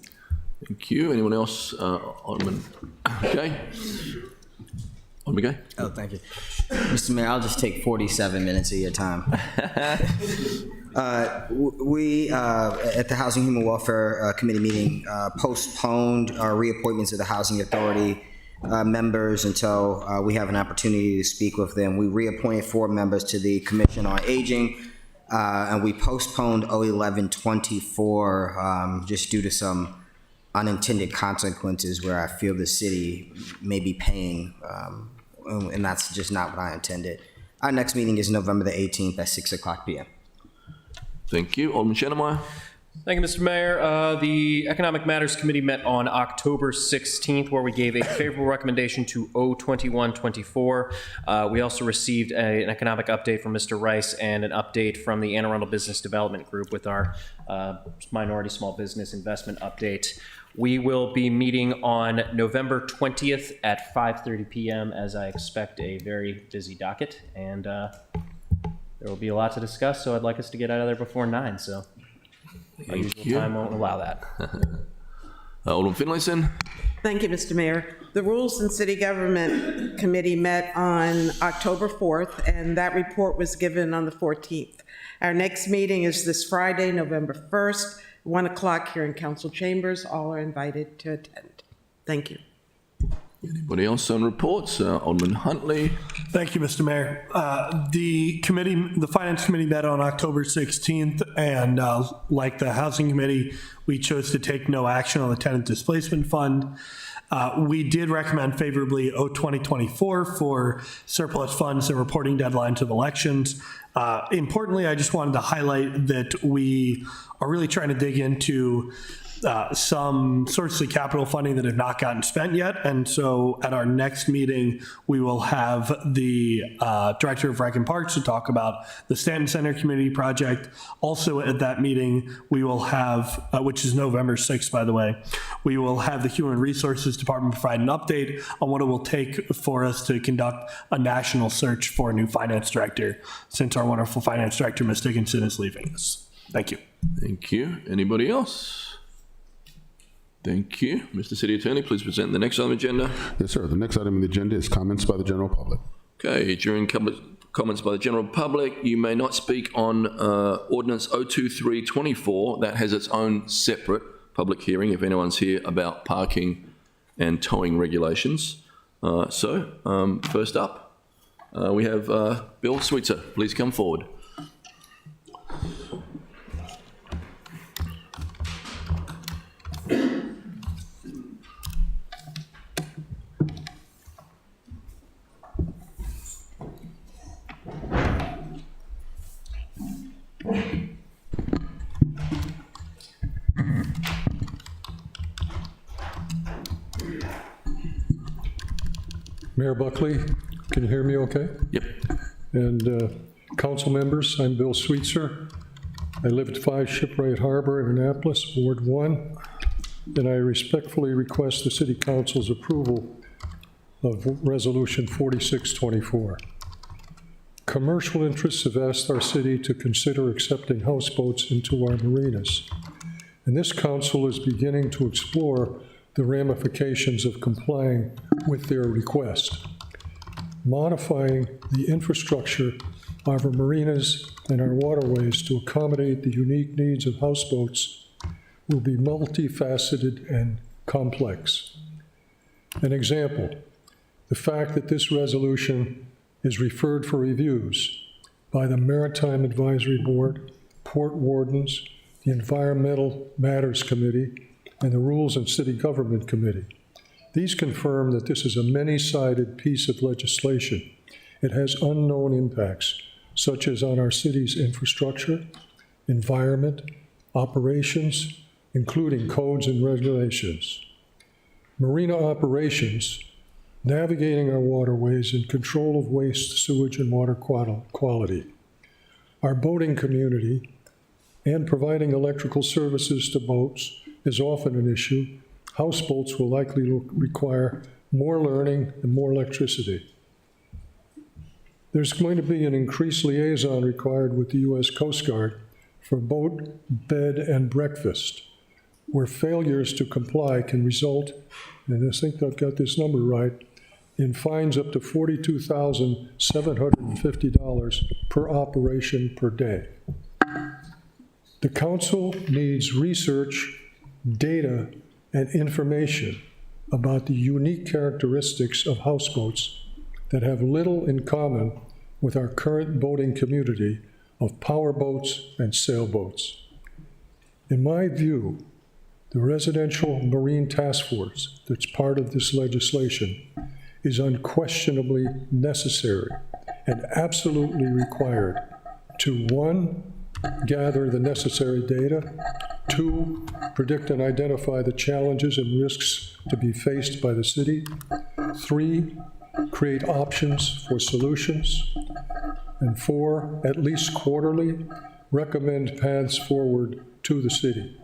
Speaker 1: Thank you. Anyone else? Alderman Gay? Alderman Gay?
Speaker 11: Oh, thank you. Mr. Mayor, I'll just take 47 minutes of your time. We, at the Housing Human Welfare Committee meeting, postponed our reappointments of the Housing Authority members until we have an opportunity to speak with them. We reappointed 4 members to the Commission on Aging, and we postponed 11/24 just due to some unintended consequences where I feel the city may be paying, and that's just not what I intended. Our next meeting is November the 18th at 6:00 p.m.
Speaker 1: Thank you. Alderman Shanamire?
Speaker 12: Thank you, Mr. Mayor. The Economic Matters Committee met on October 16th, where we gave a favorable recommendation to O2124. We also received an economic update from Mr. Rice and an update from the Anne Arundel Business Development Group with our minority small business investment update. We will be meeting on November 20th at 5:30 p.m. as I expect a very busy docket, and there will be a lot to discuss, so I'd like us to get out of there before 9, so our usual time won't allow that.
Speaker 1: Alderman Finlayson?
Speaker 3: Thank you, Mr. Mayor. The Rules and City Government Committee met on October 4th, and that report was given on the 14th. Our next meeting is this Friday, November 1st, 1 o'clock here in council chambers. All are invited to attend. Thank you.
Speaker 1: Anybody else on reports? Alderman Huntley?
Speaker 4: Thank you, Mr. Mayor. The Finance Committee met on October 16th, and like the Housing Committee, we chose to take no action on the Tenant Displacement Fund. We did recommend favorably O2024 for surplus funds and reporting deadlines of elections. Importantly, I just wanted to highlight that we are really trying to dig into some sources of capital funding that have not gotten spent yet. And so at our next meeting, we will have the Director of Rec and Parks to talk about the Stanton Center Community Project. Also at that meeting, we will have, which is November 6th, by the way, we will have the Human Resources Department provide an update on what it will take for us to conduct a national search for a new finance director, since our wonderful finance director, Ms. Dickinson, is leaving us. Thank you.
Speaker 1: Thank you. Anybody else? Thank you. Mr. City Attorney, please present the next item on the agenda.
Speaker 5: Yes, sir. The next item on the agenda is comments by the general public.
Speaker 1: Okay, during comments by the general public, you may not speak on ordinance 02324. That has its own separate public hearing if anyone's here about parking and towing regulations. First up, we have Bill Sweetser. Please come forward.
Speaker 13: Mayor Buckley, can you hear me okay?
Speaker 1: Yep.
Speaker 13: And council members, I'm Bill Sweetser. I live at 5 Shipwright Harbor in Annapolis, Ward 1, and I respectfully request the City Council's approval of Resolution 4624. Commercial interests have asked our city to consider accepting houseboats into our marinas, and this council is beginning to explore the ramifications of complying with their request. Modifying the infrastructure our marinas and our waterways to accommodate the unique needs of houseboats will be multifaceted and complex. An example, the fact that this resolution is referred for reviews by the Maritime Advisory Board, Port Wardens, the Environmental Matters Committee, and the Rules and City Government Committee. These confirm that this is a many-sided piece of legislation. It has unknown impacts, such as on our city's infrastructure, environment, operations, including codes and regulations. Marina operations, navigating our waterways, and control of waste, sewage, and water quality. Our boating community and providing electrical services to boats is often an issue. Houseboats will likely require more learning and more electricity. There's going to be an increased liaison required with the U.S. Coast Guard for boat, bed, and breakfast, where failures to comply can result, and I think I've got this number right, in fines up to $42,750 per operation per day. The council needs research, data, and information about the unique characteristics of houseboats that have little in common with our current boating community of powerboats and sailboats. In my view, the Residential Marine Task Force that's part of this legislation is unquestionably necessary and absolutely required to, 1, gather the necessary data, 2, predict and identify the challenges and risks to be faced by the city, 3, create options for solutions, and 4, at least quarterly, recommend paths forward to the city.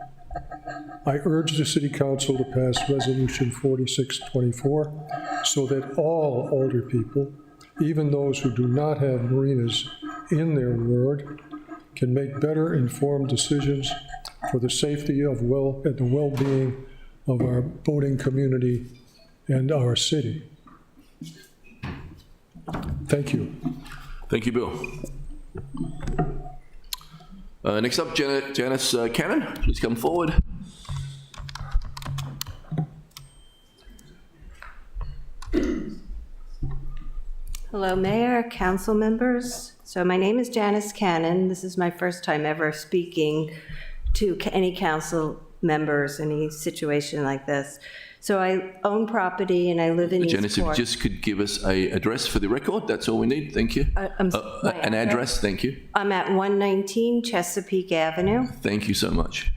Speaker 13: I urge the City Council to pass Resolution 4624 so that all older people, even those who do not have marinas in their ward, can make better informed decisions for the safety of and the well-being of our boating community and our city. Thank you.
Speaker 1: Thank you, Bill. Next up, Janice Cannon, please come forward.
Speaker 14: Hello, Mayor, council members. So my name is Janice Cannon. This is my first time ever speaking to any council members, any situation like this. So I own property and I live in
Speaker 1: Janice, if you
Speaker 14: Eastport.
Speaker 1: just could give us an address for the record, that's all we need. Thank you. An address, thank you.
Speaker 14: I'm at 119 Chesapeake Avenue.
Speaker 1: Thank you so much.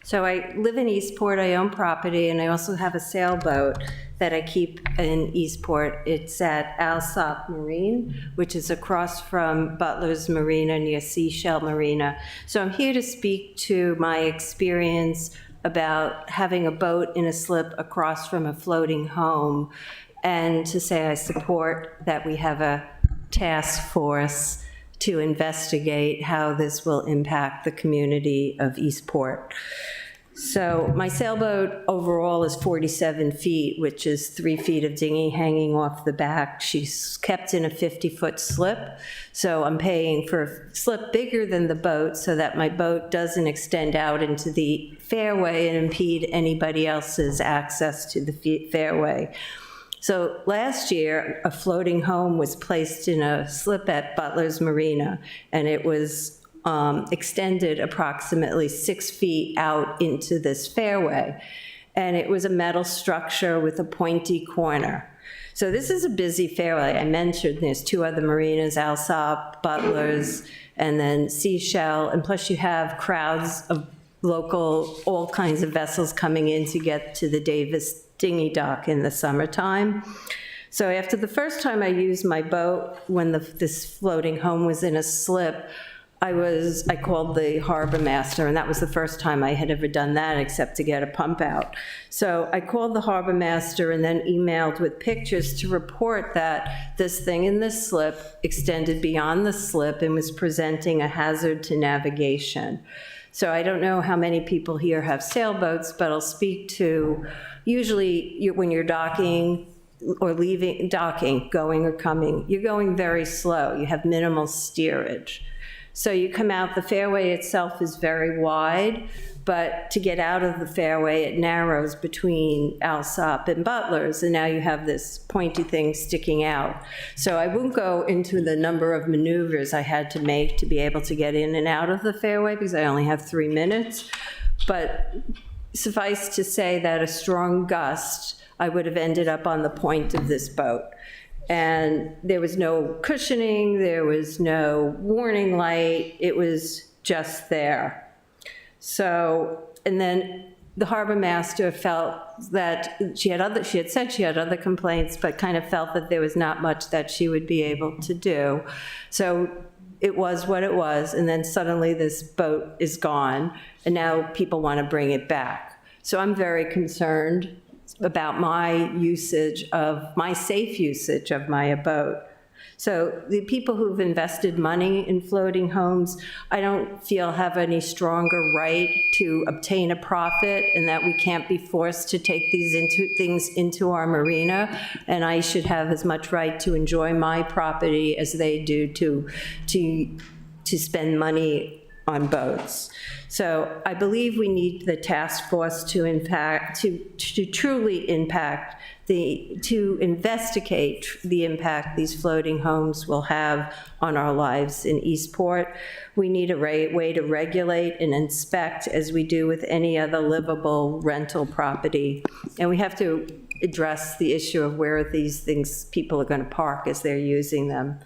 Speaker 14: So I live in Eastport, I own property, and I also have a sailboat that I keep in Eastport. It's at Alsop Marine, which is across from Butler's Marina near Seashell Marina. So I'm here to speak to my experience about having a boat in a slip across from a floating home, and to say I support that we have a task force to investigate how this will impact the community of Eastport. So my sailboat overall is 47 feet, which is 3 feet of dinghy hanging off the back. She's kept in a 50-foot slip. So I'm paying for a slip bigger than the boat so that my boat doesn't extend out into the fairway and impede anybody else's access to the fairway. So last year, a floating home was placed in a slip at Butler's Marina, and it was extended approximately 6 feet out into this fairway. And it was a metal structure with a pointy corner. So this is a busy fairway. I mentioned there's 2 other marinas, Alsop, Butler's, and then Seashell, and plus you have crowds of local, all kinds of vessels coming in to get to the Davis dinghy dock in the summertime. So after the first time I used my boat, when this floating home was in a slip, I called the harbor master, and that was the first time I had ever done that except to get a pump out. So I called the harbor master and then emailed with pictures to report that this thing in this slip extended beyond the slip and was presenting a hazard to navigation. So I don't know how many people here have sailboats, but I'll speak to, usually when you're docking or leaving, docking, going or coming, you're going very slow. You have minimal steerage. So you come out, the fairway itself is very wide, but to get out of the fairway, it narrows between Alsop and Butler's, and now you have this pointy thing sticking out. So I won't go into the number of maneuvers I had to make to be able to get in and out of the fairway, because I only have 3 minutes. But suffice to say that a strong gust, I would have ended up on the point of this boat. And there was no cushioning, there was no warning light, it was just there. So, and then the harbor master felt that she had said she had other complaints, but kind of felt that there was not much that she would be able to do. So it was what it was, and then suddenly this boat is gone, and now people want to bring it back. So I'm very concerned about my safe usage of my boat. So the people who've invested money in floating homes, I don't feel have any stronger right to obtain a profit, and that we can't be forced to take these things into our marina, and I should have as much right to enjoy my property as they do to spend money on boats. So I believe we need the task force to truly impact to investigate the impact these floating homes will have on our lives in Eastport. We need a way to regulate and inspect, as we do with any other livable rental property. And we have to address the issue of where these things, people are going to park as they're using them.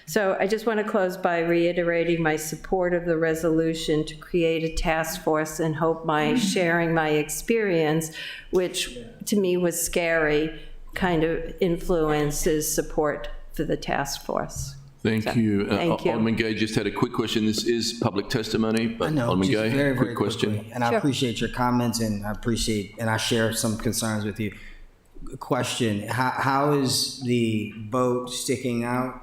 Speaker 14: So I just want to close by reiterating my support of the resolution to create a task force, and hope my sharing my experience, which to me was scary, kind of influences support for the task force.
Speaker 1: Thank you.
Speaker 14: Thank you.
Speaker 1: Alderman Gay just had a quick question. This is public testimony, but
Speaker 11: I know,
Speaker 1: Alderman
Speaker 11: just
Speaker 1: Gay,
Speaker 11: very,
Speaker 1: quick
Speaker 11: very
Speaker 1: question.
Speaker 11: quickly. And I appreciate your comments, and I share some concerns with you. Question, how is the boat sticking out?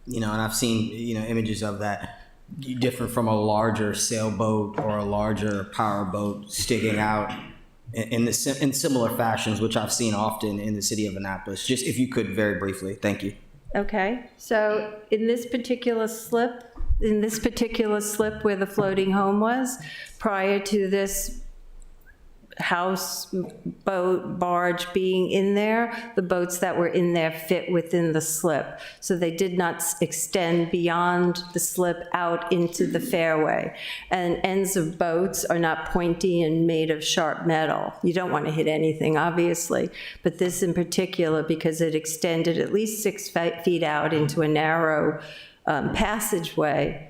Speaker 11: And I've seen, images of that, different from a larger sailboat or a larger power boat sticking out in similar fashions, which I've seen often in the city of Annapolis. Just if you could, very briefly. Thank you.
Speaker 14: Okay, so in this particular slip where the floating home was, prior to this house, boat, barge being in there, the boats that were in there fit within the slip. So they did not extend beyond the slip out into the fairway. And ends of boats are not pointy and made of sharp metal. You don't want to hit anything, obviously. But this in particular, because it extended at least 6 feet out into a narrow passageway,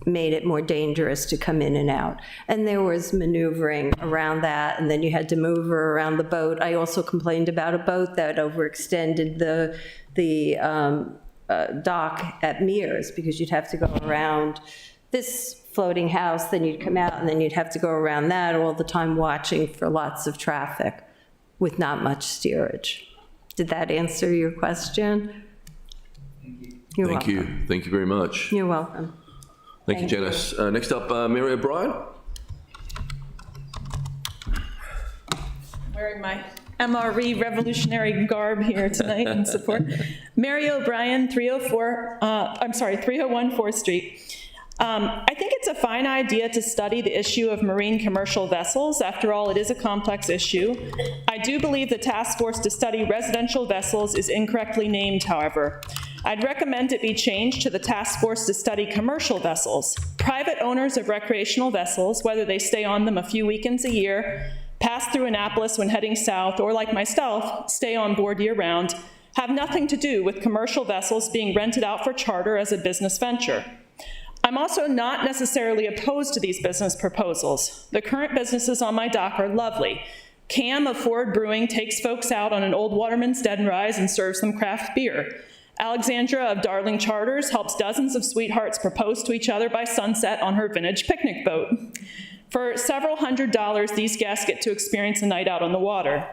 Speaker 14: made it more dangerous to come in and out. And there was maneuvering around that, and then you had to maneuver around the boat. I also complained about a boat that overextended the dock at Mears, because you'd have to go around this floating house, then you'd come out, and then you'd have to go around that, all the time watching for lots of traffic with not much steerage. Did that answer your question? You're
Speaker 1: Thank
Speaker 14: welcome.
Speaker 1: you. Thank you very much.
Speaker 14: You're welcome.
Speaker 1: Thank you, Janice. Next up, Mary O'Brien.
Speaker 15: Wearing my MRE revolutionary garb here tonight in support. Mary O'Brien, 301 4th Street. I think it's a fine idea to study the issue of marine commercial vessels. After all, it is a complex issue. I do believe the task force to study residential vessels is incorrectly named, however. I'd recommend it be changed to the task force to study commercial vessels. Private owners of recreational vessels, whether they stay on them a few weekends a year, pass through Annapolis when heading south, or like myself, stay on board year-round, have nothing to do with commercial vessels being rented out for charter as a business venture. I'm also not necessarily opposed to these business proposals. The current businesses on my dock are lovely. Cam of Ford Brewing takes folks out on an old Waterman's Dead Rise and serves them craft beer. Alexandra of Darling Charters helps dozens of sweethearts propose to each other by sunset on her vintage picnic boat. For several $100s, these guests get to experience a night out on the water.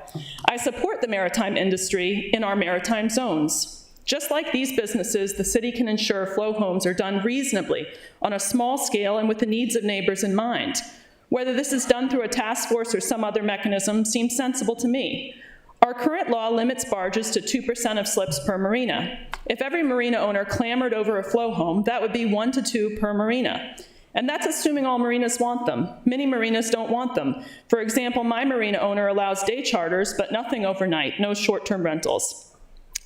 Speaker 15: I support the maritime industry in our maritime zones. Just like these businesses, the city can ensure flow homes are done reasonably, on a small scale, and with the needs of neighbors in mind. Whether this is done through a task force or some other mechanism seems sensible to me. Our current law limits barges to 2% of slips per marina. If every marina owner clamored over a flow home, that would be 1 to 2 per marina. And that's assuming all marinas want them. Many marinas don't want them. For example, my marina owner allows day charters, but nothing overnight, no short-term rentals.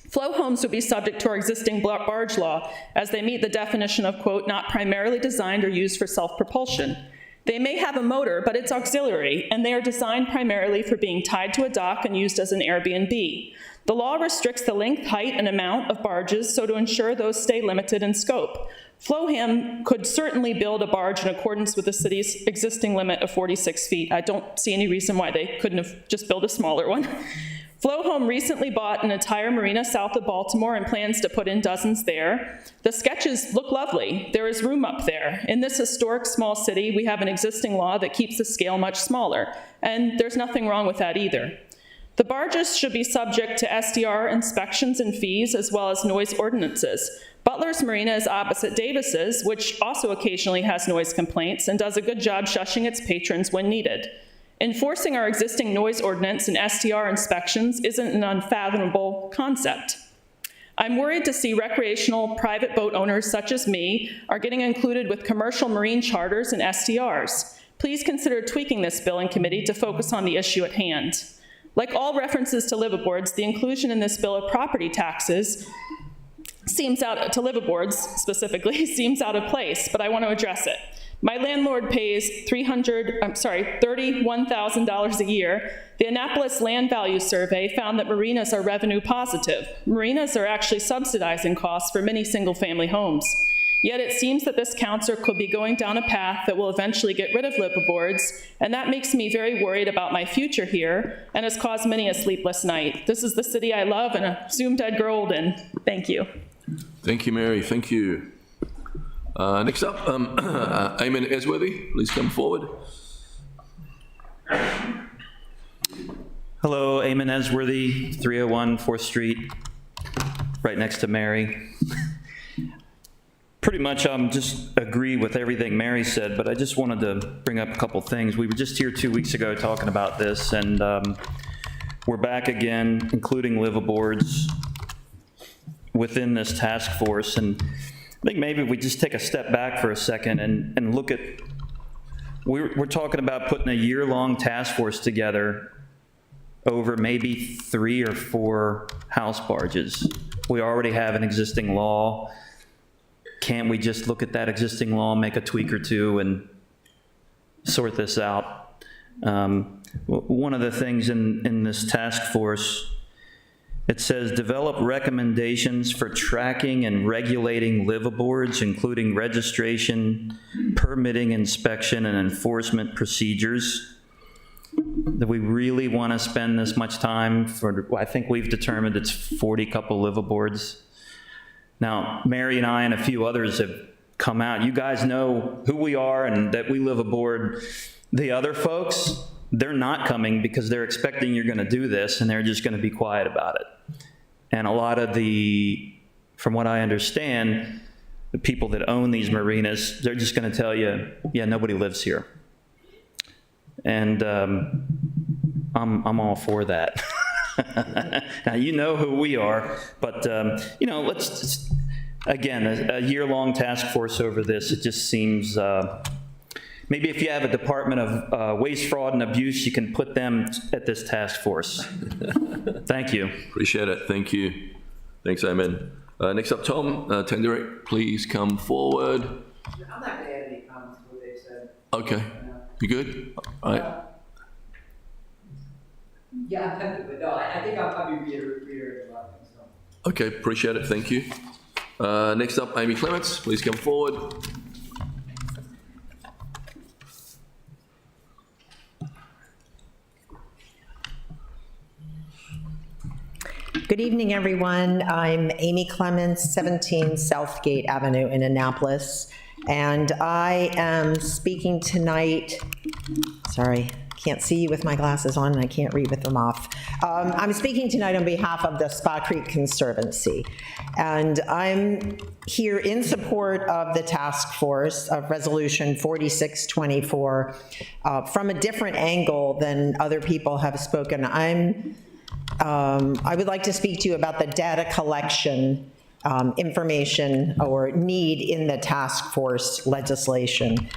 Speaker 15: Flow homes would be subject to our existing barge law, as they meet the definition of, quote, not primarily designed or used for self-propulsion. They may have a motor, but it's auxiliary, and they are designed primarily for being tied to a dock and used as an Airbnb. The law restricts the length, height, and amount of barges so to ensure those stay limited in scope. Flowham could certainly build a barge in accordance with the city's existing limit of 46 feet. I don't see any reason why they couldn't have just built a smaller one. Flowhome recently bought an entire marina south of Baltimore and plans to put in dozens there. The sketches look lovely. There is room up there. In this historic small city, we have an existing law that keeps the scale much smaller, and there's nothing wrong with that either. The barges should be subject to SDR inspections and fees, as well as noise ordinances. Butler's Marina is opposite Davis's, which also occasionally has noise complaints and does a good job shushing its patrons when needed. Enforcing our existing noise ordinance and SDR inspections isn't an unfathomable concept. I'm worried to see recreational private boat owners such as me are getting included with commercial marine charters and SDRs. Please consider tweaking this bill in committee to focus on the issue at hand. Like all references to liveaboards, the inclusion in this bill of property taxes seems out to liveaboards specifically seems out of place, but I want to address it. My landlord pays $31,000 a year. The Annapolis Land Value Survey found that marinas are revenue positive. Marinas are actually subsidizing costs for many single-family homes. Yet it seems that this council could be going down a path that will eventually get rid of liveaboards, and that makes me very worried about my future here and has caused many a sleepless night. This is the city I love and assumed I'd grow old in. Thank you.
Speaker 1: Thank you, Mary. Thank you. Next up, Eamon Esworthy, please come forward.
Speaker 16: Hello, Eamon Esworthy, 301 4th Street, right next to Mary. Pretty much just agree with everything Mary said, but I just wanted to bring up a couple things. We were just here 2 weeks ago talking about this, and we're back again, including liveaboards within this task force. And I think maybe if we just take a step back for a second and look at, we're talking about putting a year-long task force together over maybe 3 or 4 house barges. We already have an existing law. Can't we just look at that existing law, make a tweak or two, and sort this out? One of the things in this task force, it says develop recommendations for tracking and regulating liveaboards, including registration, permitting, inspection, and enforcement procedures. Do we really want to spend this much time for, I think we've determined it's 40 couple liveaboards. Now, Mary and I and a few others have come out. You guys know who we are and that we live aboard. The other folks, they're not coming because they're expecting you're going to do this and they're just going to be quiet about it. And a lot of from what I understand, the people that own these marinas, they're just going to tell you, yeah, nobody lives here. And I'm all for that. Now, you know who we are, but, let's, again, a year-long task force over this, it just seems, maybe if you have a Department of Waste, Fraud, and Abuse, you can put them at this task force. Thank you.
Speaker 1: Appreciate it. Thank you. Thanks, Eamon. Next up, Tom Tenderek, please come forward.
Speaker 17: I'm not going to add any comments to what they said.
Speaker 1: Okay. You good? All right.
Speaker 17: Yeah, I'm tempted, but no, I think I'll probably reiterate a lot of things. So.
Speaker 1: Okay, appreciate it. Thank you. Next up, Amy Clements, please come forward.
Speaker 18: Good evening, everyone. I'm Amy Clements, 17 Southgate Avenue in Annapolis, and I am speaking tonight, sorry, can't see you with my glasses on and I can't read with them off. I'm speaking tonight on behalf of the Spa Creek Conservancy, and I'm here in support of the task force of Resolution 4624 from a different angle than other people have spoken. I'm I would like to speak to you about the data collection information or need in the task force legislation.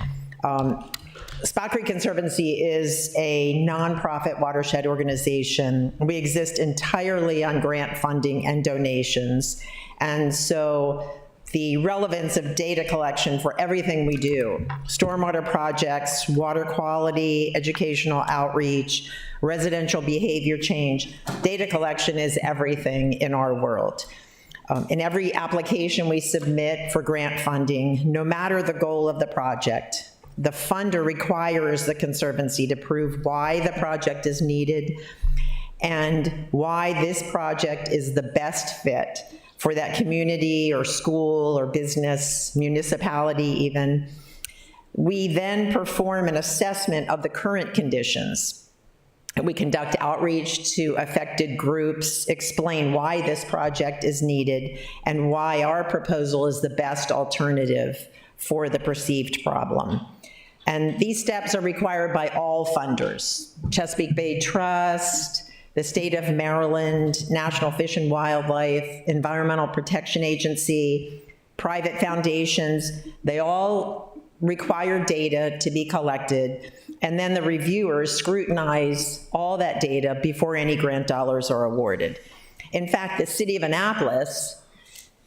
Speaker 18: Spa Creek Conservancy is a nonprofit watershed organization. We exist entirely on grant funding and donations. And so the relevance of data collection for everything we do, stormwater projects, water quality, educational outreach, residential behavior change, data collection is everything in our world. In every application we submit for grant funding, no matter the goal of the project, the funder requires the Conservancy to prove why the project is needed and why this project is the best fit for that community or school or business, municipality even. We then perform an assessment of the current conditions. We conduct outreach to affected groups, explain why this project is needed, and why our proposal is the best alternative for the perceived problem. And these steps are required by all funders, Chesapeake Bay Trust, the State of Maryland, National Fish and Wildlife, Environmental Protection Agency, private foundations. They all require data to be collected, and then the reviewers scrutinize all that data before any grant dollars are awarded. In fact, the City of Annapolis,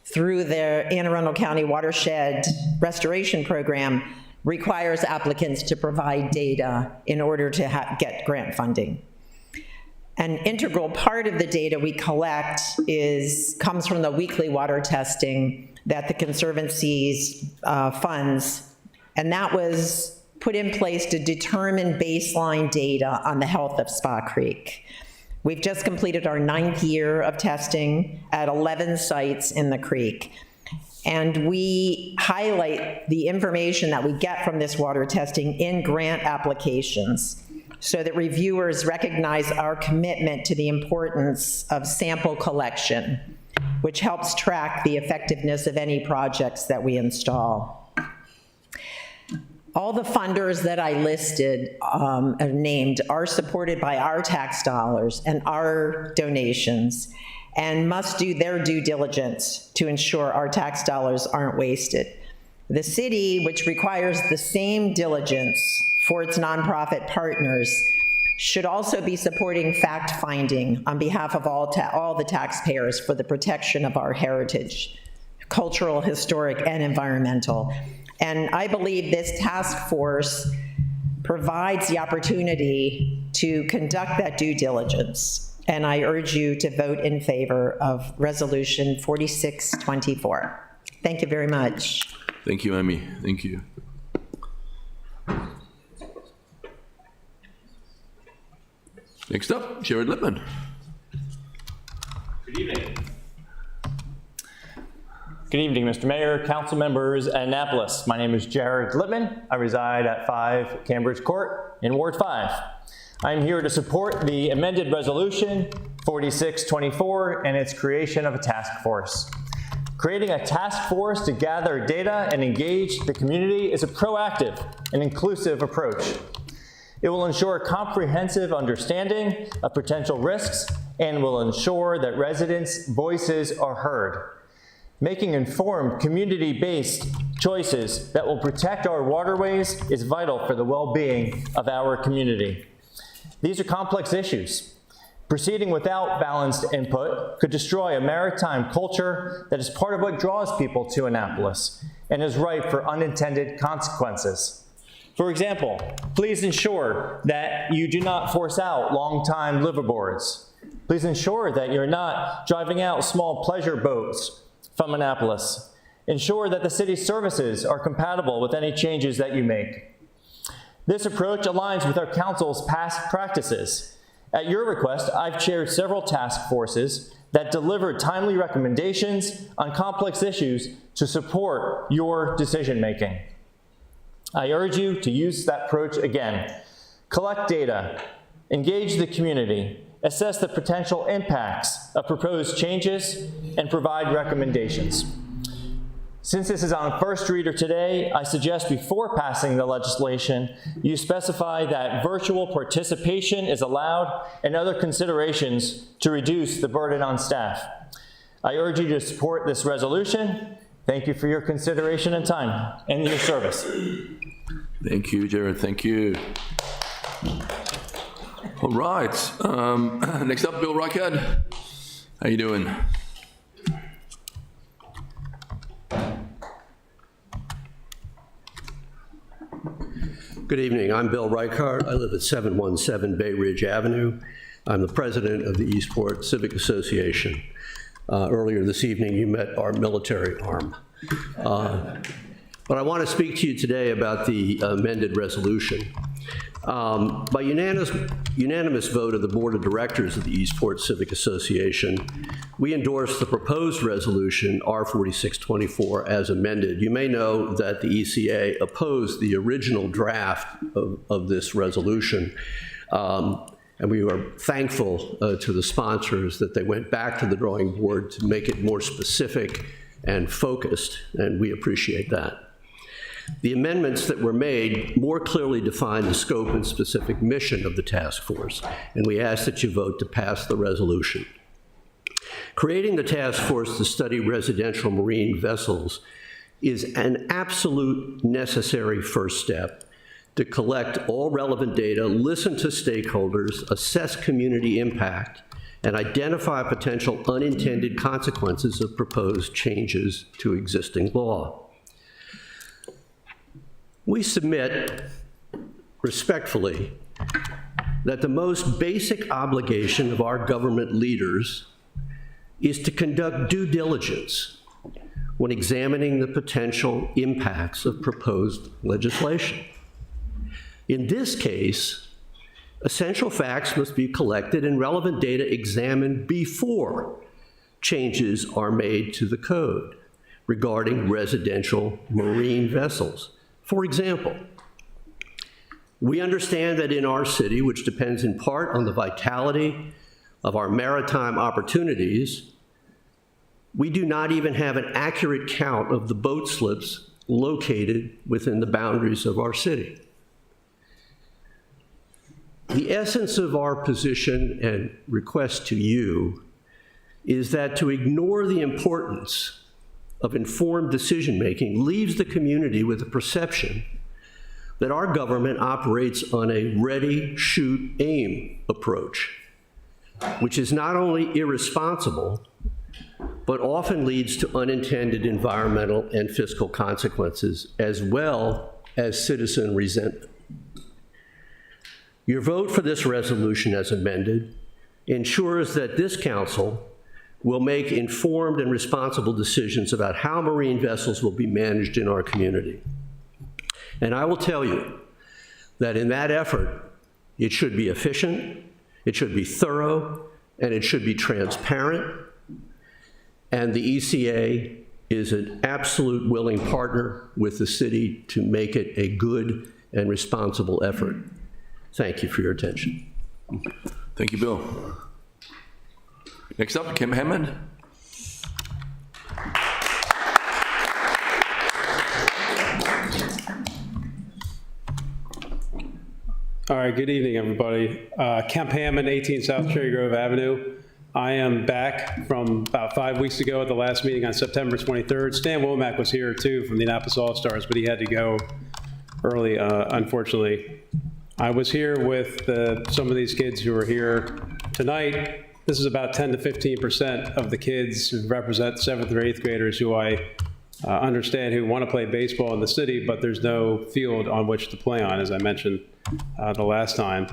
Speaker 18: through their Anne Arundel County Watershed Restoration Program, requires applicants to provide data in order to get grant funding. An integral part of the data we collect comes from the weekly water testing that the Conservancy's funds, and that was put in place to determine baseline data on the health of Spa Creek. We've just completed our 9th year of testing at 11 sites in the creek. And we highlight the information that we get from this water testing in grant applications so that reviewers recognize our commitment to the importance of sample collection, which helps track the effectiveness of any projects that we install. All the funders that I listed, named, are supported by our tax dollars and our donations, and must do their due diligence to ensure our tax dollars aren't wasted. The city, which requires the same diligence for its nonprofit partners, should also be supporting fact-finding on behalf of all the taxpayers for the protection of our heritage, cultural, historic, and environmental. And I believe this task force provides the opportunity to conduct that due diligence. And I urge you to vote in favor of Resolution 4624. Thank you very much.
Speaker 1: Thank you, Amy. Thank you. Next up, Jared Lippman.
Speaker 19: Good evening. Good evening, Mr. Mayor, council members, and Annapolis. My name is Jared Lippman. I reside at 5 Cambridge Court in Ward 5. I'm here to support the amended resolution 4624 and its creation of a task force. Creating a task force to gather data and engage the community is a proactive and inclusive approach. It will ensure comprehensive understanding of potential risks and will ensure that residents' voices are heard. Making informed, community-based choices that will protect our waterways is vital for the well-being of our community. These are complex issues. Proceeding without balanced input could destroy a maritime culture that is part of what draws people to Annapolis and is ripe for unintended consequences. For example, please ensure that you do not force out long-time liveaboards. Please ensure that you're not driving out small pleasure boats from Annapolis. Ensure that the city's services are compatible with any changes that you make. This approach aligns with our council's past practices. At your request, I've chaired several task forces that delivered timely recommendations on complex issues to support your decision-making. I urge you to use that approach again. Collect data, engage the community, assess the potential impacts of proposed changes, and provide recommendations. Since this is on first reader today, I suggest before passing the legislation, you specify that virtual participation is allowed and other considerations to reduce the burden on staff. I urge you to support this resolution. Thank you for your consideration and time and your service.
Speaker 1: Thank you, Jared. Thank you. All right. Next up, Bill Reichard. How you doing?
Speaker 20: Good evening. I'm Bill Reichart. I live at 717 Bay Ridge Avenue. I'm the president of the Eastport Civic Association. Earlier this evening, you met our military arm. But I want to speak to you today about the amended resolution. By unanimous vote of the Board of Directors of the Eastport Civic Association, we endorse the proposed resolution R4624 as amended. You may know that the ECA opposed the original draft of this resolution, and we are thankful to the sponsors that they went back to the drawing board to make it more specific and focused, and we appreciate that. The amendments that were made more clearly define the scope and specific mission of the task force, and we ask that you vote to pass the resolution. Creating the task force to study residential marine vessels is an absolute necessary first step to collect all relevant data, listen to stakeholders, assess community impact, and identify potential unintended consequences of proposed changes to existing law. We submit respectfully that the most basic obligation of our government leaders is to conduct due diligence when examining the potential impacts of proposed legislation. In this case, essential facts must be collected and relevant data examined before changes are made to the code regarding residential marine vessels. For example, we understand that in our city, which depends in part on the vitality of our maritime opportunities, we do not even have an accurate count of the boat slips located within the boundaries of our city. The essence of our position and request to you is that to ignore the importance of informed decision-making leaves the community with a perception that our government operates on a ready, shoot, aim approach, which is not only irresponsible, but often leads to unintended environmental and fiscal consequences, as well as citizen resentment. Your vote for this resolution as amended ensures that this council will make informed and responsible decisions about how marine vessels will be managed in our community. And I will tell you that in that effort, it should be efficient, it should be thorough, and it should be transparent. And the ECA is an absolute willing partner with the city to make it a good and responsible effort. Thank you for your attention.
Speaker 1: Thank you, Bill. Next up, Kim Hammond.
Speaker 21: All right, good evening, everybody. Kemp Hammond, 18 South Cherry Grove Avenue. I am back from about 5 weeks ago at the last meeting on September 23rd. Stan Womack was here too from the Annapolis All-Stars, but he had to go early, unfortunately. I was here with some of these kids who are here tonight. This is about 10 to 15% of the kids who represent 7th or 8th graders who I understand who want to play baseball in the city, but there's no field on which to play on, as I mentioned the last time.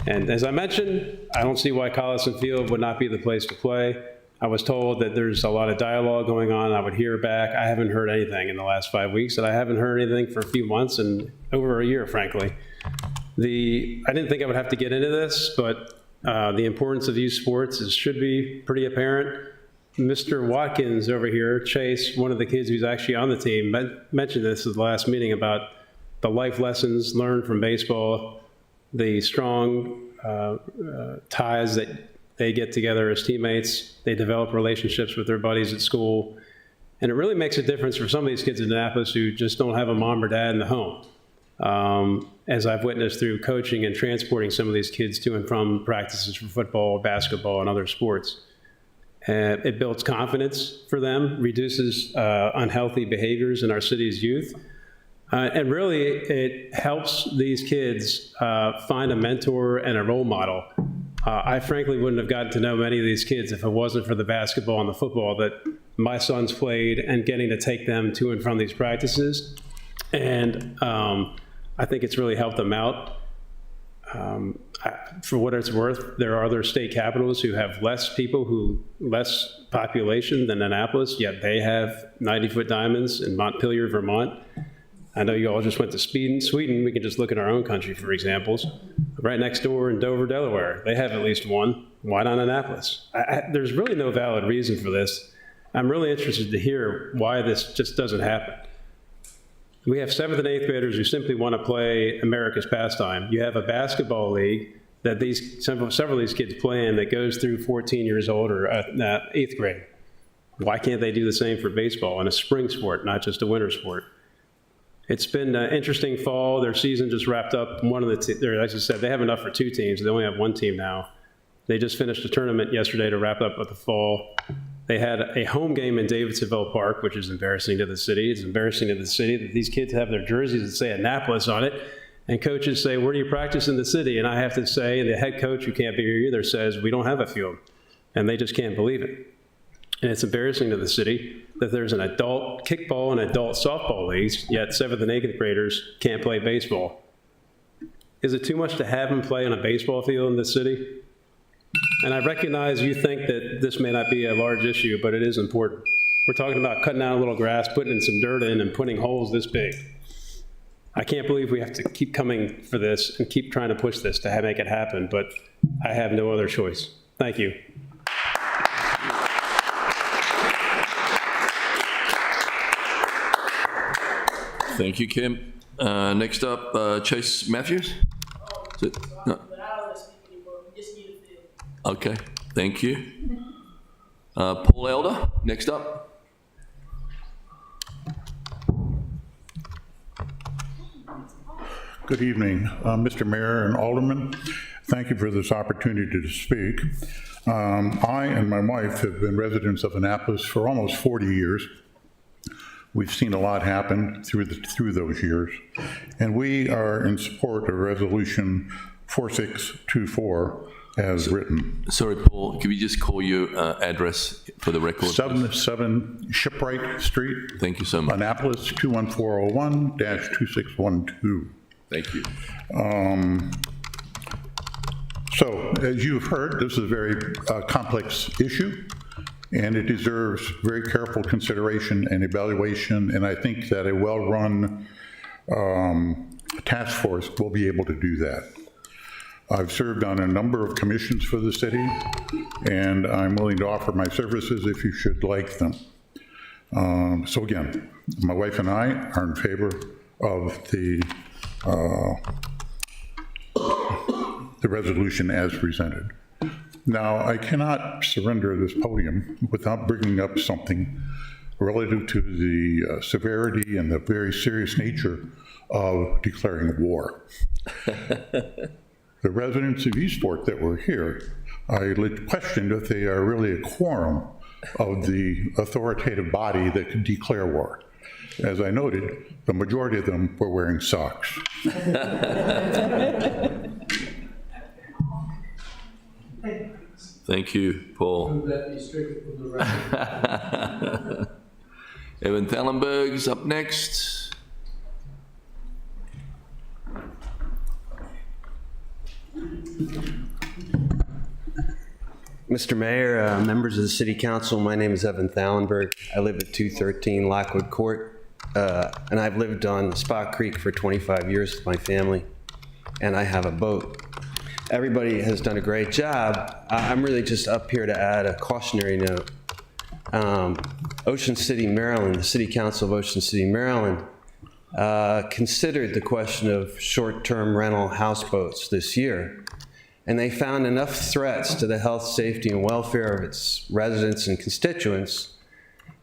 Speaker 21: And as I mentioned, I don't see why Collison Field would not be the place to play. I was told that there's a lot of dialogue going on. I would hear back. I haven't heard anything in the last 5 weeks, and I haven't heard anything for a few months and over a year, frankly. I didn't think I would have to get into this, but the importance of youth sports should be pretty apparent. Mr. Watkins over here, Chase, one of the kids who's actually on the team, mentioned this at the last meeting about the life lessons learned from baseball, the strong ties that they get together as teammates. They develop relationships with their buddies at school. And it really makes a difference for some of these kids in Annapolis who just don't have a mom or dad in the home. As I've witnessed through coaching and transporting some of these kids to and from practices for football, basketball, and other sports. It builds confidence for them, reduces unhealthy behaviors in our city's youth, and really it helps these kids find a mentor and a role model. I frankly wouldn't have gotten to know many of these kids if it wasn't for the basketball and the football that my sons played and getting to take them to and from these practices. And I think it's really helped them out. For what it's worth, there are other state capitals who have less population than Annapolis, yet they have 90-foot diamonds in Montpelier, Vermont. I know you all just went to Sweden. We can just look at our own country for examples. Right next door in Dover, Delaware, they have at least one. Why not Annapolis? There's really no valid reason for this. I'm really interested to hear why this just doesn't happen. We have 7th and 8th graders who simply want to play America's pastime. You have a basketball league that several of these kids play in that goes through 14 years old or 8th grade. Why can't they do the same for baseball and a spring sport, not just a winter sport? It's been an interesting fall. Their season just wrapped up. As I said, they have enough for 2 teams. They only have 1 team now. They just finished a tournament yesterday to wrap up with the fall. They had a home game in Davidsonville Park, which is embarrassing to the city. It's embarrassing to the city that these kids have their jerseys that say Annapolis on it, and coaches say, where do you practice in the city? And I have to say, the head coach, who can't be here either, says, we don't have a field. And they just can't believe it. And it's embarrassing to the city that there's an adult kickball and adult softball leagues, yet 7th and 8th graders can't play baseball. Is it too much to have them play on a baseball field in the city? And I recognize you think that this may not be a large issue, but it is important. We're talking about cutting out a little grass, putting in some dirt in, and putting holes this big. I can't believe we have to keep coming for this and keep trying to push this to make it happen, but I have no other choice. Thank you.
Speaker 1: Thank you, Kim. Next up, Chase Matthews. Is it? No. Okay, thank you. Paul Elder, next up.
Speaker 2: Good evening, Mr. Mayor and Alderman. Thank you for this opportunity to speak. I and my wife have been residents of Annapolis for almost 40 years. We've seen a lot happen through those years, and we are in support of Resolution 4624 as written.
Speaker 1: Sorry, Paul, can we just call your address for the record?
Speaker 2: 7 Shipwright Street.
Speaker 1: Thank you so much.
Speaker 2: Annapolis 21401-2612.
Speaker 1: Thank you.
Speaker 2: So, as you've heard, this is a very complex issue, and it deserves very careful consideration and evaluation, and I think that a well-run task force will be able to do that. I've served on a number of commissions for the city, and I'm willing to offer my services if you should like them. So again, my wife and I are in favor of the resolution as presented. Now, I cannot surrender this podium without bringing up something relative to the severity and the very serious nature of declaring war. The residents of Eastport that were here, I questioned if they are really a quorum of the authoritative body that could declare war. As I noted, the majority of them were wearing socks.
Speaker 1: Thank you, Paul. Evan Thallenberg's up next.
Speaker 22: Mr. Mayor, members of the City Council, my name is Evan Thallenberg. I live at 213 Lockwood Court, and I've lived on Spot Creek for 25 years with my family, and I have a boat. Everybody has done a great job. I'm really just up here to add a cautionary note. Ocean City, Maryland, the City Council of Ocean City, Maryland, considered the question of short-term rental houseboats this year, and they found enough threats to the health, safety, and welfare of its residents and constituents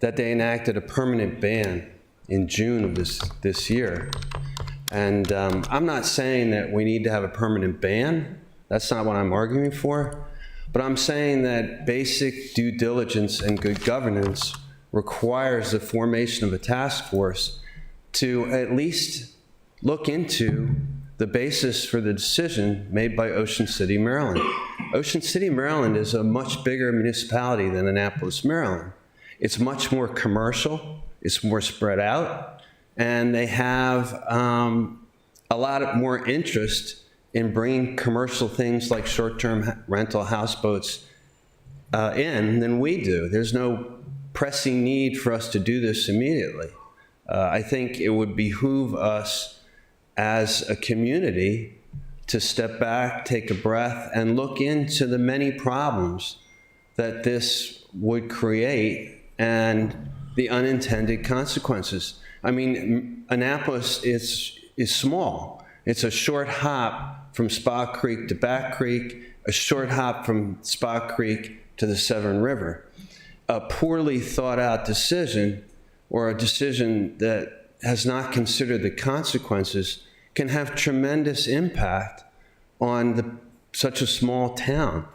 Speaker 22: that they enacted a permanent ban in June of this year. And I'm not saying that we need to have a permanent ban. That's not what I'm arguing for. But I'm saying that basic due diligence and good governance requires the formation of a task force to at least look into the basis for the decision made by Ocean City, Maryland. Ocean City, Maryland is a much bigger municipality than Annapolis, Maryland. It's much more commercial, it's more spread out, and they have a lot more interest in bringing commercial things like short-term rental houseboats in than we do. There's no pressing need for us to do this immediately. I think it would behoove us as a community to step back, take a breath, and look into the many problems that this would create and the unintended consequences. I mean, Annapolis is small. It's a short hop from Spa Creek to Back Creek, a short hop from Spa Creek to the Severn River. A poorly thought out decision, or a decision that has not considered the consequences, can have tremendous impact on such a small town.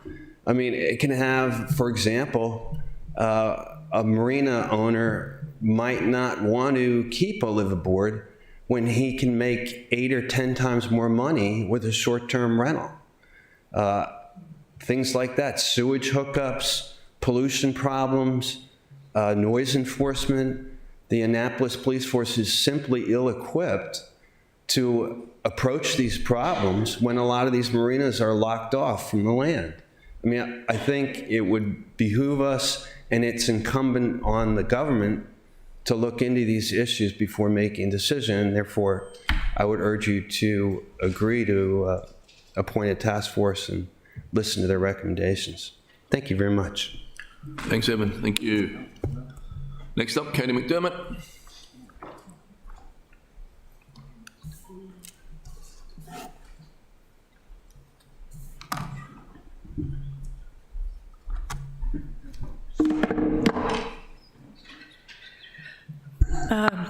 Speaker 22: I mean, it can have, for example, a marina owner might not want to keep a liveaboard when he can make 8 or 10 times more money with a short-term rental. Things like that, sewage hookups, pollution problems, noise enforcement. The Annapolis Police Force is simply ill-equipped to approach these problems when a lot of these marinas are locked off from the land. I mean, I think it would behoove us, and it's incumbent on the government to look into these issues before making a decision. And therefore, I would urge you to agree to appoint a task force and listen to their recommendations. Thank you very much.
Speaker 1: Thanks, Evan. Thank you. Next up, Katie McDermott.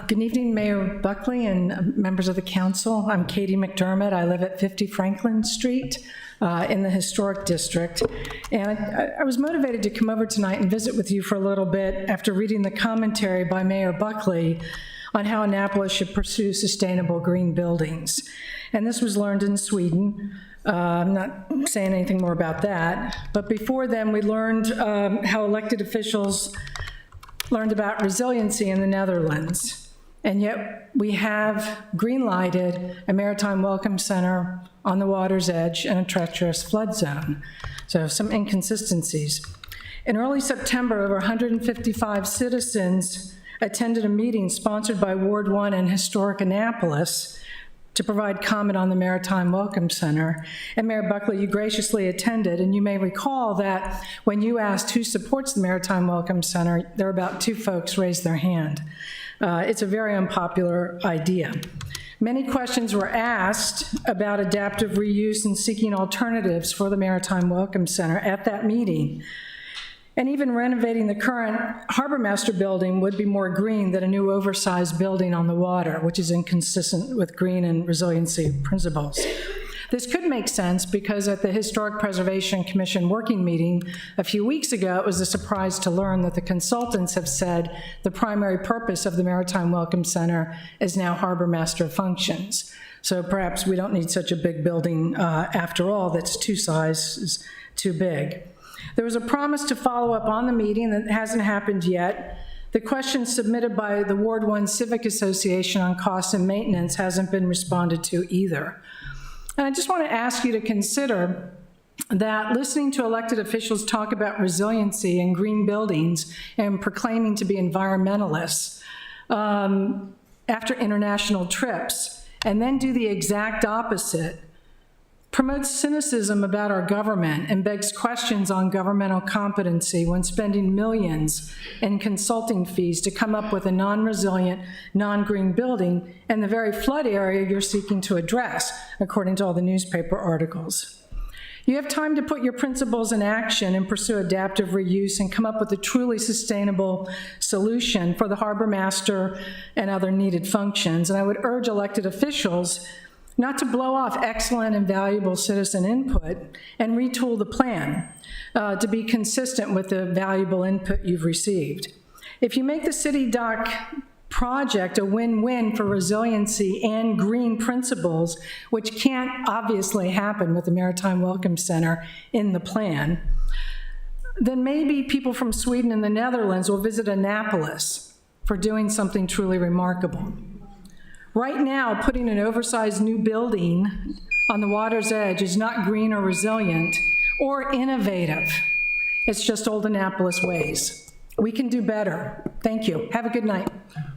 Speaker 7: Good evening, Mayor Buckley and members of the council. I'm Katie McDermott. I live at 50 Franklin Street in the Historic District. And I was motivated to come over tonight and visit with you for a little bit after reading the commentary by Mayor Buckley on how Annapolis should pursue sustainable green buildings. And this was learned in Sweden. I'm not saying anything more about that. But before then, we learned how elected officials learned about resiliency in the Netherlands. And yet we have green-lighted a maritime welcome center on the water's edge in a treacherous flood zone. So some inconsistencies. In early September, over 155 citizens attended a meeting sponsored by Ward 1 and Historic Annapolis to provide comment on the Maritime Welcome Center. And Mayor Buckley, you graciously attended, and you may recall that when you asked who supports the Maritime Welcome Center, there were about 2 folks raised their hand. It's a very unpopular idea. Many questions were asked about adaptive reuse and seeking alternatives for the Maritime Welcome Center at that meeting. And even renovating the current Harbor Master building would be more green than a new oversized building on the water, which is inconsistent with green and resiliency principles. This could make sense because at the Historic Preservation Commission working meeting a few weeks ago, it was a surprise to learn that the consultants have said the primary purpose of the Maritime Welcome Center is now Harbor Master functions. So perhaps we don't need such a big building after all that's 2 sizes too big. There was a promise to follow up on the meeting that hasn't happened yet. The question submitted by the Ward 1 Civic Association on costs and maintenance hasn't been responded to either. And I just want to ask you to consider that listening to elected officials talk about resiliency and green buildings and proclaiming to be environmentalists after international trips, and then do the exact opposite, promotes cynicism about our government and begs questions on governmental competency when spending millions in consulting fees to come up with a non-resilient, non-green building in the very flood area you're seeking to address, according to all the newspaper articles. You have time to put your principles in action and pursue adaptive reuse and come up with a truly sustainable solution for the harbor master and other needed functions. And I would urge elected officials not to blow off excellent and valuable citizen input and retool the plan to be consistent with the valuable input you've received. If you make the city dock project a win-win for resiliency and green principles, which can't obviously happen with the Maritime Welcome Center in the plan, then maybe people from Sweden and the Netherlands will visit Annapolis for doing something truly remarkable. Right now, putting an oversized new building on the water's edge is not green or resilient or innovative. It's just old Annapolis ways. We can do better. Thank you. Have a good night.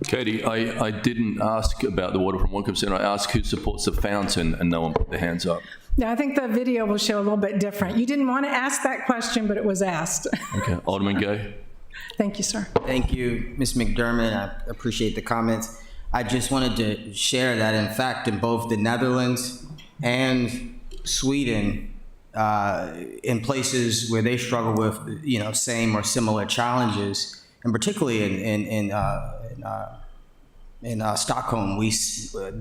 Speaker 1: Katie, I didn't ask about the Water from Welcome Center. I asked who supports the fountain, and no one put their hands up.
Speaker 7: Yeah, I think the video will show a little bit different. You didn't want to ask that question, but it was asked.
Speaker 1: Okay, Alderman Gay.
Speaker 7: Thank you, sir.
Speaker 11: Thank you, Ms. McDermott. I appreciate the comments. I just wanted to share that, in fact, in both the Netherlands and Sweden, in places where they struggle with, same or similar challenges, and particularly in Stockholm,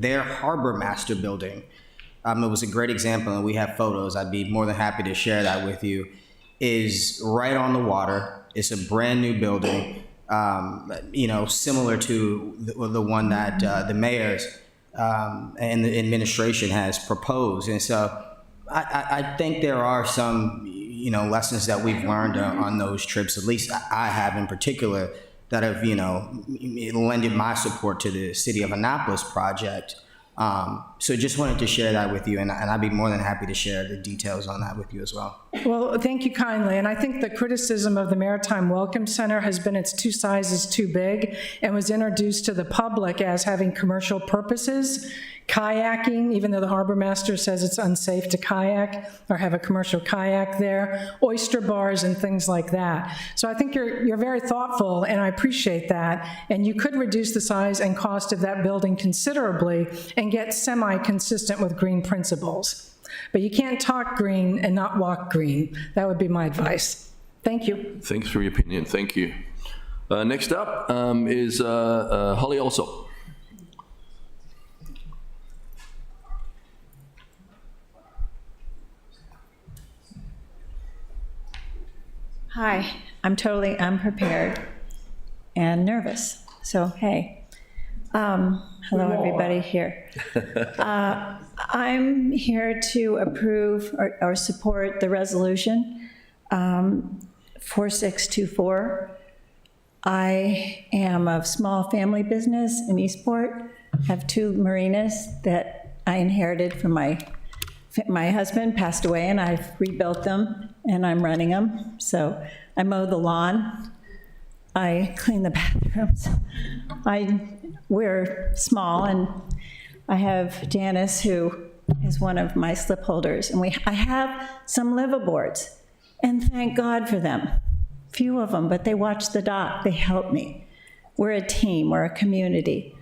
Speaker 11: their harbor master building, it was a great example, and we have photos. I'd be more than happy to share that with you. Is right on the water. It's a brand new building, similar to the one that the mayor's and the administration has proposed, and so. I think there are some, lessons that we've learned on those trips, at least I have in particular, that have, lended my support to the City of Annapolis project. So just wanted to share that with you, and I'd be more than happy to share the details on that with you as well.
Speaker 7: Well, thank you kindly. And I think the criticism of the Maritime Welcome Center has been it's 2 sizes too big and was introduced to the public as having commercial purposes. Kayaking, even though the harbor master says it's unsafe to kayak or have a commercial kayak there, oyster bars and things like that. So I think you're very thoughtful, and I appreciate that. And you could reduce the size and cost of that building considerably and get semi-consistent with green principles. But you can't talk green and not walk green. That would be my advice. Thank you.
Speaker 1: Thanks for your opinion. Thank you. Next up is Holly Alsop.
Speaker 6: Hi, I'm totally unprepared and nervous, so hey. Hello, everybody here. I'm here to approve or support the resolution 4624. I am a small family business in Eastport, have 2 marinas that I inherited from my husband, passed away, and I've rebuilt them, and I'm running them. So I mow the lawn, I clean the bathrooms. We're small, and I have Janice, who is one of my slip holders, and I have some liveaboards, and thank God for them. Few of them, but they watch the dock, they help me. We're a team, we're a community.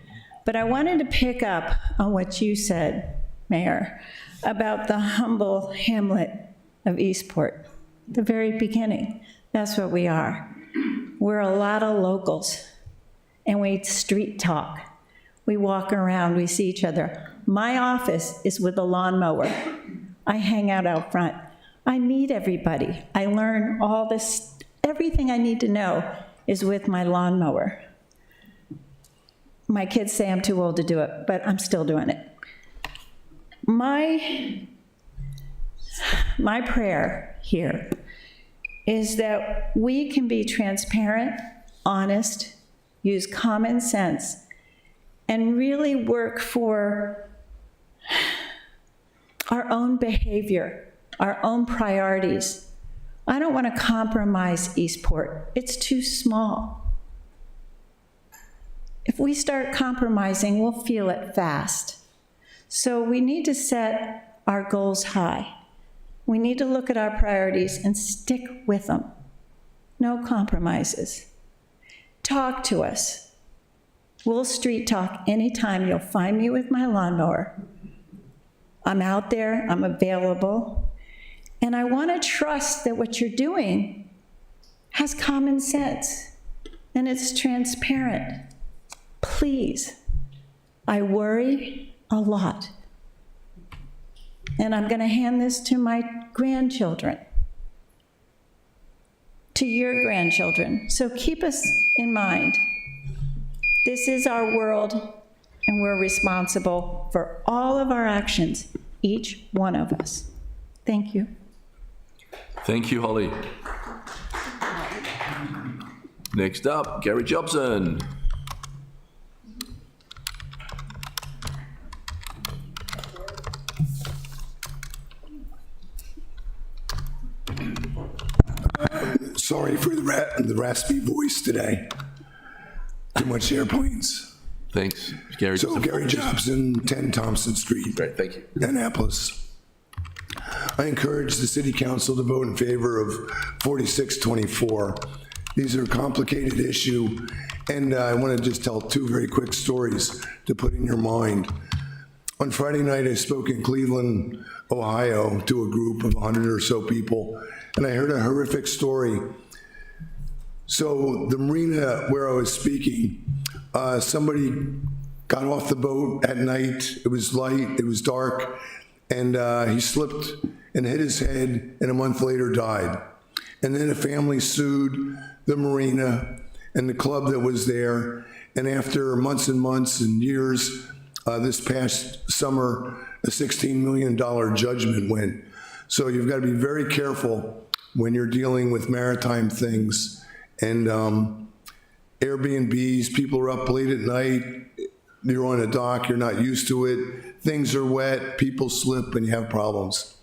Speaker 6: But I wanted to pick up on what you said, Mayor, about the humble hamlet of Eastport, the very beginning. That's what we are. We're a lot of locals, and we street talk. We walk around, we see each other. My office is with a lawnmower. I hang out front. I meet everybody. I learn all this, everything I need to know is with my lawnmower. My kids say I'm too old to do it, but I'm still doing it. My prayer here is that we can be transparent, honest, use common sense, and really work for our own behavior, our own priorities. I don't want to compromise Eastport. It's too small. If we start compromising, we'll feel it fast. So we need to set our goals high. We need to look at our priorities and stick with them. No compromises. Talk to us. We'll street talk anytime. You'll find me with my lawnmower. I'm out there, I'm available, And I want to trust that what you're doing has common sense and it's transparent. Please, I worry a lot. And I'm going to hand this to my grandchildren, to your grandchildren. So keep us in mind. This is our world, and we're responsible for all of our actions, each one of us. Thank you.
Speaker 1: Thank you, Holly. Next up, Gary Jobson.
Speaker 8: Sorry for the raspy voice today. Too much airplanes.
Speaker 1: Thanks, Gary.
Speaker 8: So Gary Jobson, 10 Thompson Street.
Speaker 1: Great, thank you.
Speaker 8: Annapolis. I encourage the city council to vote in favor of 4624. These are a complicated issue, and I want to just tell two very quick stories to put in your mind. On Friday night, I spoke in Cleveland, Ohio, to a group of 100 or so people, and I heard a horrific story. So the marina where I was speaking, somebody got off the boat at night. It was light, it was dark, and he slipped and hit his head, and a month later died. And then a family sued the marina and the club that was there, and after months and months and years, this past summer, a $16 million judgment went. So you've got to be very careful when you're dealing with maritime things. And Airbnbs, people are up late at night, you're on a dock, you're not used to it, things are wet, people slip, and you have problems.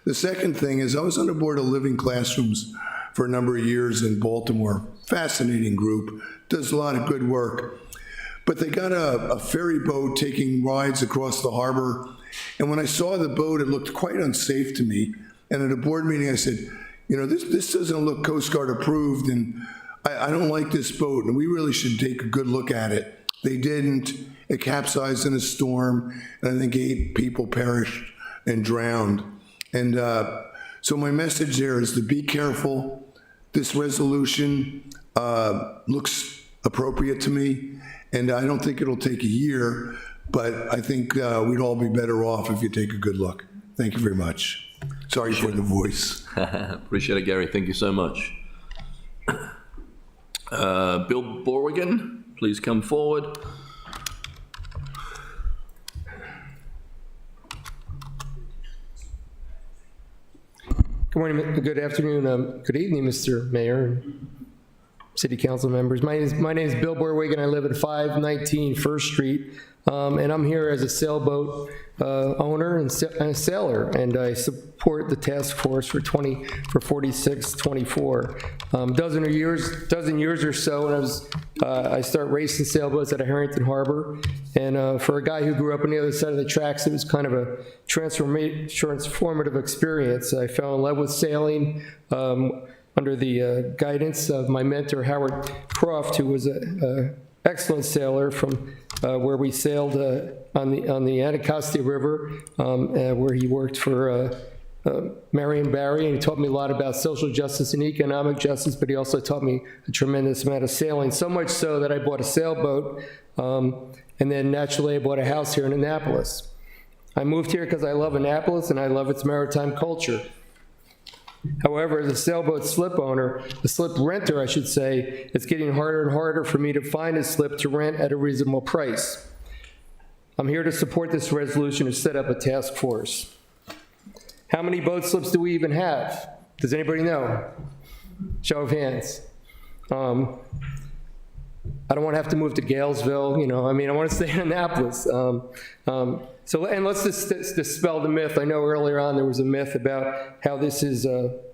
Speaker 8: The second thing is I was on the board of Living Classrooms for a number of years in Baltimore. Fascinating group, does a lot of good work. But they got a ferry boat taking rides across the harbor. And when I saw the boat, it looked quite unsafe to me. And at a board meeting, I said, you know, this doesn't look Coast Guard approved, and I don't like this boat, and we really should take a good look at it. They didn't. It capsized in a storm, and I think 8 people perished and drowned. And so my message there is to be careful. This resolution looks appropriate to me, and I don't think it'll take a year, but I think we'd all be better off if you take a good look. Thank you very much. Sorry for the voice.
Speaker 1: Appreciate it, Gary. Thank you so much. Bill Borwigan, please come forward.
Speaker 9: Good morning, good afternoon, good evening, Mr. Mayor and City Council members. My name is Bill Borwigan. I live at 519 First Street, and I'm here as a sailboat owner and a sailor, and I support the task force for 4624. Dozen years or so, and I started racing sailboats at Harrington Harbor, and for a guy who grew up on the other side of the tracks, it was kind of a transformative experience. I fell in love with sailing under the guidance of my mentor, Howard Croft, who was an excellent sailor from where we sailed on the Anacostia River, where he worked for Marion Barry, and he taught me a lot about social justice and economic justice, but he also taught me a tremendous amount of sailing, so much so that I bought a sailboat, and then naturally I bought a house here in Annapolis. I moved here because I love Annapolis and I love its maritime culture. However, as a sailboat slip owner, a slip renter, I should say, it's getting harder and harder for me to find a slip to rent at a reasonable price. I'm here to support this resolution to set up a task force. How many boat slips do we even have? Does anybody know? Show of hands. I don't want to have to move to Galesville, you know, I mean, I want to stay in Annapolis. And let's just dispel the myth. I know earlier on there was a myth about how this is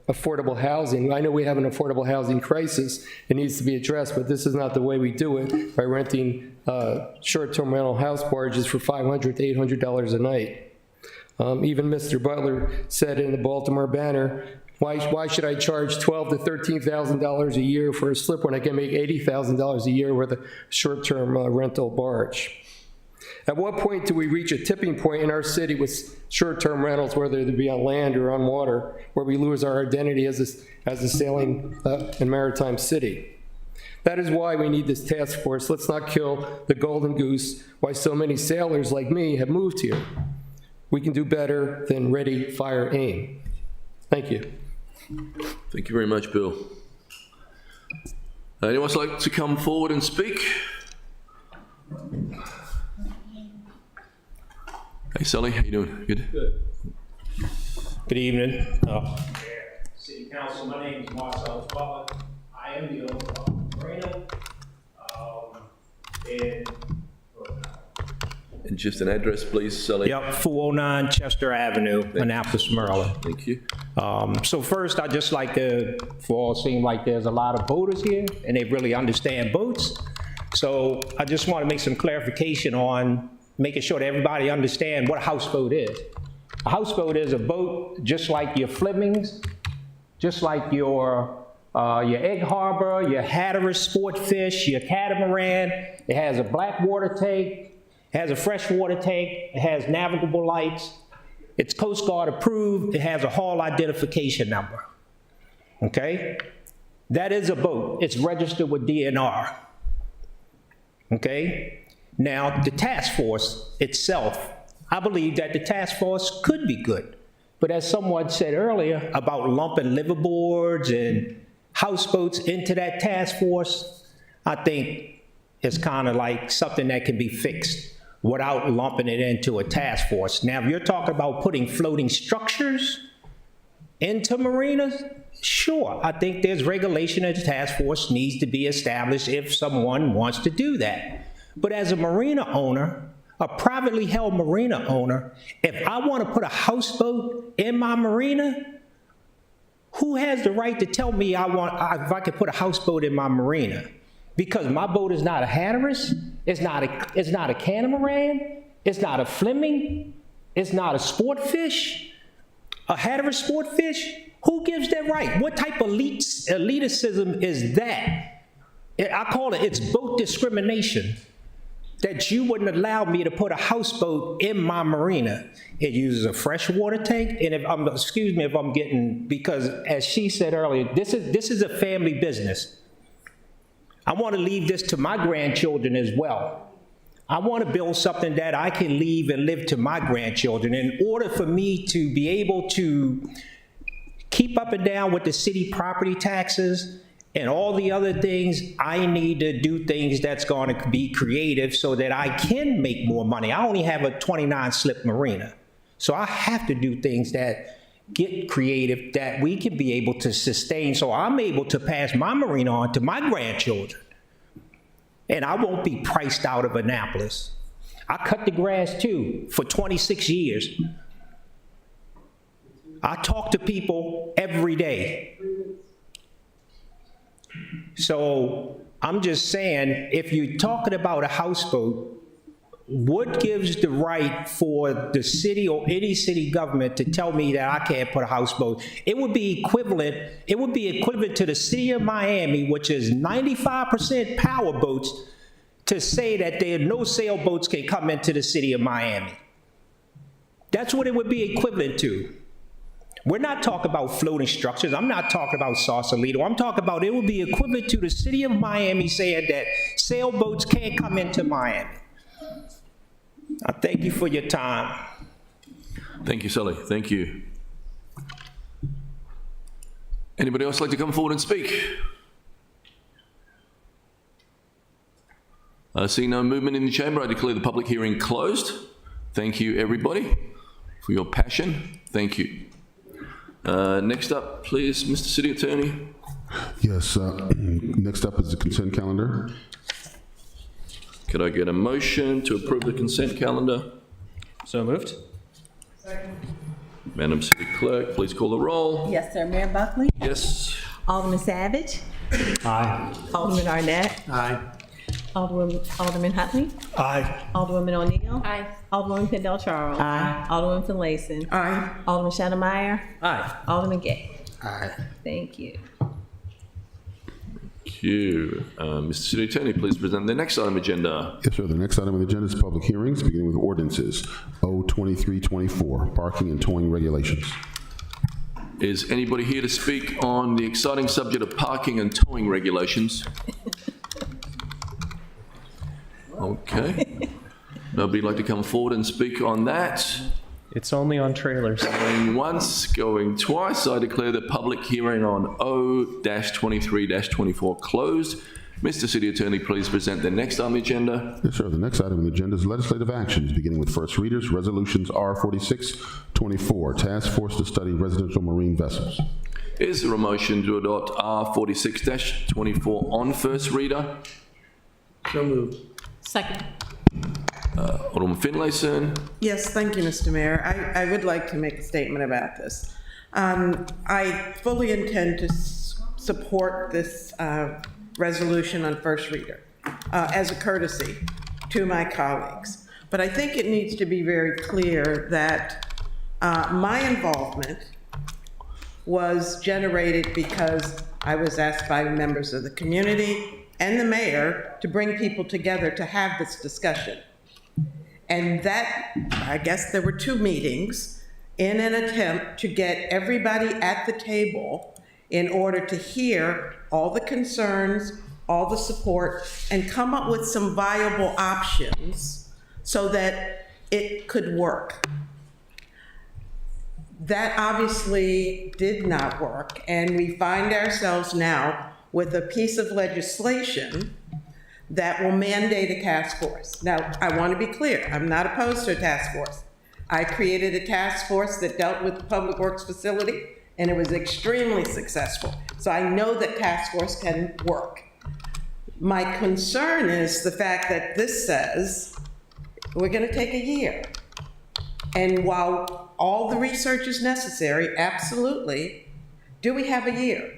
Speaker 9: affordable housing. I know we have an affordable housing crisis. It needs to be addressed, but this is not the way we do it, by renting short-term rental house barges for $500 to $800 a night. Even Mr. Butler said in the Baltimore Banner, why should I charge $12,000 to $13,000 a year for a slip when I can make $80,000 a year with a short-term rental barge? At what point do we reach a tipping point in our city with short-term rentals, whether they be on land or on water, where we lose our identity as a sailing and maritime city? That is why we need this task force. Let's not kill the golden goose, why so many sailors like me have moved here. We can do better than ready, fire, aim. Thank you.
Speaker 1: Thank you very much, Bill. Anyone else like to come forward and speak? Hey, Sully, how you doing? Good?
Speaker 10: Good evening. City Council, my name is Marcellus Butler. I am the owner of Marina.
Speaker 1: And just an address, please, Sully.
Speaker 10: Yep, 409 Chester Avenue, Annapolis, Maryland.
Speaker 1: Thank you.
Speaker 10: So first, I'd just like to, for all seem like there's a lot of boaters here, and they really understand boats. So I just want to make some clarification on making sure that everybody understand what a houseboat is. A houseboat is a boat just like your Flemings, just like your Egg Harbor, your Hatteras Sport Fish, your Catamaran. It has a black water tank, it has a freshwater tank, it has navigable lights. It's Coast Guard approved, it has a hull identification number. Okay? That is a boat. It's registered with DNR. Okay? Now, the task force itself, I believe that the task force could be good. But as someone said earlier about lumping liveaboards and houseboats into that task force, I think it's kind of like something that can be fixed without lumping it into a task force. Now, if you're talking about putting floating structures into marinas, sure, I think there's regulation that the task force needs to be established if someone wants to do that. But as a marina owner, a privately held marina owner, if I want to put a houseboat in my marina, who has the right to tell me if I can put a houseboat in my marina? Because my boat is not a Hatteras, it's not a Catamaran, it's not a Fleming, it's not a Sport Fish, a Hatteras Sport Fish. Who gives that right? What type of elitism is that? I call it's boat discrimination. That you wouldn't allow me to put a houseboat in my marina. It uses a freshwater tank, and excuse me if I'm getting, because as she said earlier, this is a family business. I want to leave this to my grandchildren as well. I want to build something that I can leave and live to my grandchildren. In order for me to be able to keep up and down with the city property taxes and all the other things, I need to do things that's going to be creative so that I can make more money. I only have a 29-slip marina. So I have to do things that get creative, that we can be able to sustain, so I'm able to pass my marina on to my grandchildren. And I won't be priced out of Annapolis. I cut the grass too for 26 years. I talk to people every day. So I'm just saying, if you're talking about a houseboat, what gives the right for the city or any city government to tell me that I can't put a houseboat? It would be equivalent to the city of Miami, which is 95% power boats, to say that no sailboats can come into the city of Miami. That's what it would be equivalent to. We're not talking about floating structures. I'm not talking about Sausalito. I'm talking about it would be equivalent to the city of Miami saying that sailboats can't come into Miami. I thank you for your time.
Speaker 1: Thank you, Sully. Thank you. Anybody else like to come forward and speak? Seeing no movement in the chamber, I declare the public hearing closed. Thank you, everybody, for your passion. Thank you. Next up, please, Mr. City Attorney.
Speaker 5: Yes, next up is the consent calendar.
Speaker 1: Could I get a motion to approve the consent calendar?
Speaker 19: So moved.
Speaker 1: Madam City Clerk, please call the roll.
Speaker 12: Yes, sir. Mayor Buckley?
Speaker 1: Yes.
Speaker 12: Alderman Savage?
Speaker 19: Aye.
Speaker 12: Alderman Arnett?
Speaker 19: Aye.
Speaker 12: Alderman Huntley?
Speaker 4: Aye.
Speaker 12: Alderwoman O'Neill? Aye. Alderwoman Kendall Charles? Aye. Alderwoman Finlayson? Aye. Alderman Shannon Meyer?
Speaker 19: Aye.
Speaker 12: Alderman Gay?
Speaker 11: Aye.
Speaker 12: Thank you.
Speaker 1: Thank you. Mr. City Attorney, please present the next item agenda.
Speaker 5: Yes, sir. The next item on the agenda is public hearings, beginning with ordinances. O2324, parking and towing regulations.
Speaker 1: Is anybody here to speak on the exciting subject of parking and towing regulations? Okay. Nobody like to come forward and speak on that?
Speaker 3: It's only on trailers.
Speaker 1: Going once, going twice, I declare the public hearing on O-23-24 closed. Mr. City Attorney, please present the next item on the agenda.
Speaker 5: Yes, sir. The next item on the agenda is legislative actions, beginning with first readers, resolutions R4624, task force to study residential marine vessels.
Speaker 1: Is there a motion to adopt R46-24 on first reader?
Speaker 3: So moved.
Speaker 12: Second.
Speaker 1: Alderman Finlayson.
Speaker 13: Yes, thank you, Mr. Mayor. I would like to make a statement about this. I fully intend to support this resolution on first reader as a courtesy to my colleagues. But I think it needs to be very clear that my involvement was generated because I was asked by members of the community and the mayor to bring people together to have this discussion. And that, I guess there were 2 meetings in an attempt to get everybody at the table in order to hear all the concerns, all the support, and come up with some viable options so that it could work. That obviously did not work, and we find ourselves now with a piece of legislation that will mandate a task force. Now, I want to be clear, I'm not opposed to a task force. I created a task force that dealt with the Public Works facility, and it was extremely successful. So I know that task force can work. My concern is the fact that this says we're going to take a year. And while all the research is necessary, absolutely, do we have a year?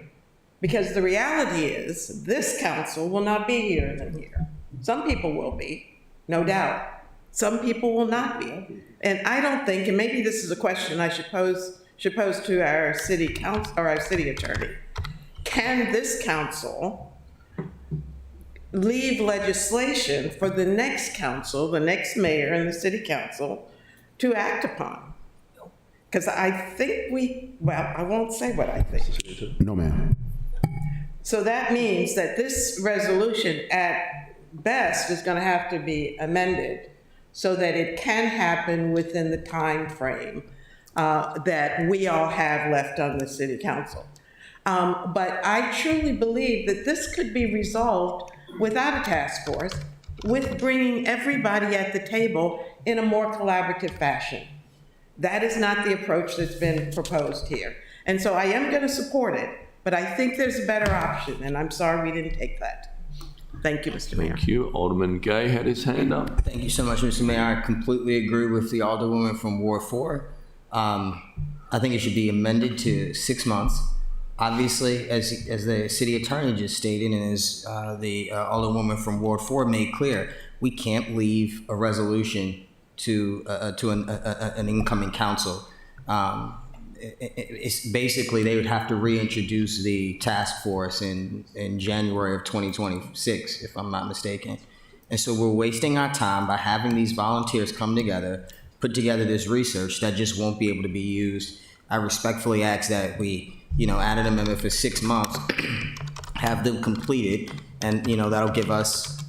Speaker 13: Because the reality is, this council will not be here in a year. Some people will be, no doubt. Some people will not be. And I don't think, and maybe this is a question I should pose to our city council or our city attorney. Can this council leave legislation for the next council, the next mayor and the city council to act upon? Because I think well, I won't say what I think.
Speaker 5: No, ma'am.
Speaker 13: So that means that this resolution at best is going to have to be amended so that it can happen within the time frame that we all have left on the city council. But I truly believe that this could be resolved without a task force, with bringing everybody at the table in a more collaborative fashion. That is not the approach that's been proposed here. And so I am going to support it, but I think there's a better option, and I'm sorry we didn't take that. Thank you, Mr. Mayor.
Speaker 1: Thank you. Alderman Gay had his hand up.
Speaker 11: Thank you so much, Mr. Mayor. I completely agree with the Alderwoman from Ward 4. I think it should be amended to 6 months. Obviously, as the city attorney just stated, and as the Alderwoman from Ward 4 made clear, we can't leave a resolution to an incoming council. It's basically, they would have to reintroduce the task force in January of 2026, if I'm not mistaken. And so we're wasting our time by having these volunteers come together, put together this research that just won't be able to be used. I respectfully ask that we, add an amendment for 6 months, have them completed, and, that'll give us,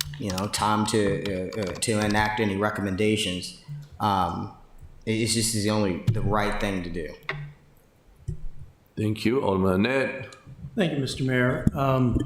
Speaker 11: time to enact any recommendations. It's just the right thing to do.
Speaker 1: Thank you. Alderman Annette.
Speaker 3: Thank you, Mr. Mayor. I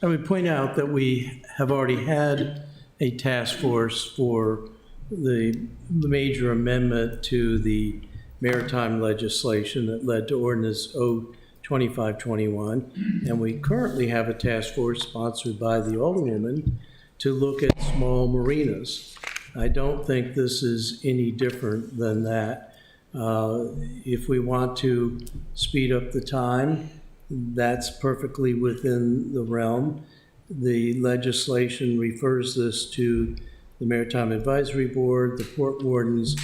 Speaker 3: would point out that we have already had a task force for the major amendment to the maritime legislation that led to ordinance O-2521, and we currently have a task force sponsored by the Alderwoman to look at small marinas. I don't think this is any different than that. If we want to speed up the time, that's perfectly within the realm. The legislation refers this to the Maritime Advisory Board, the Port Wardens,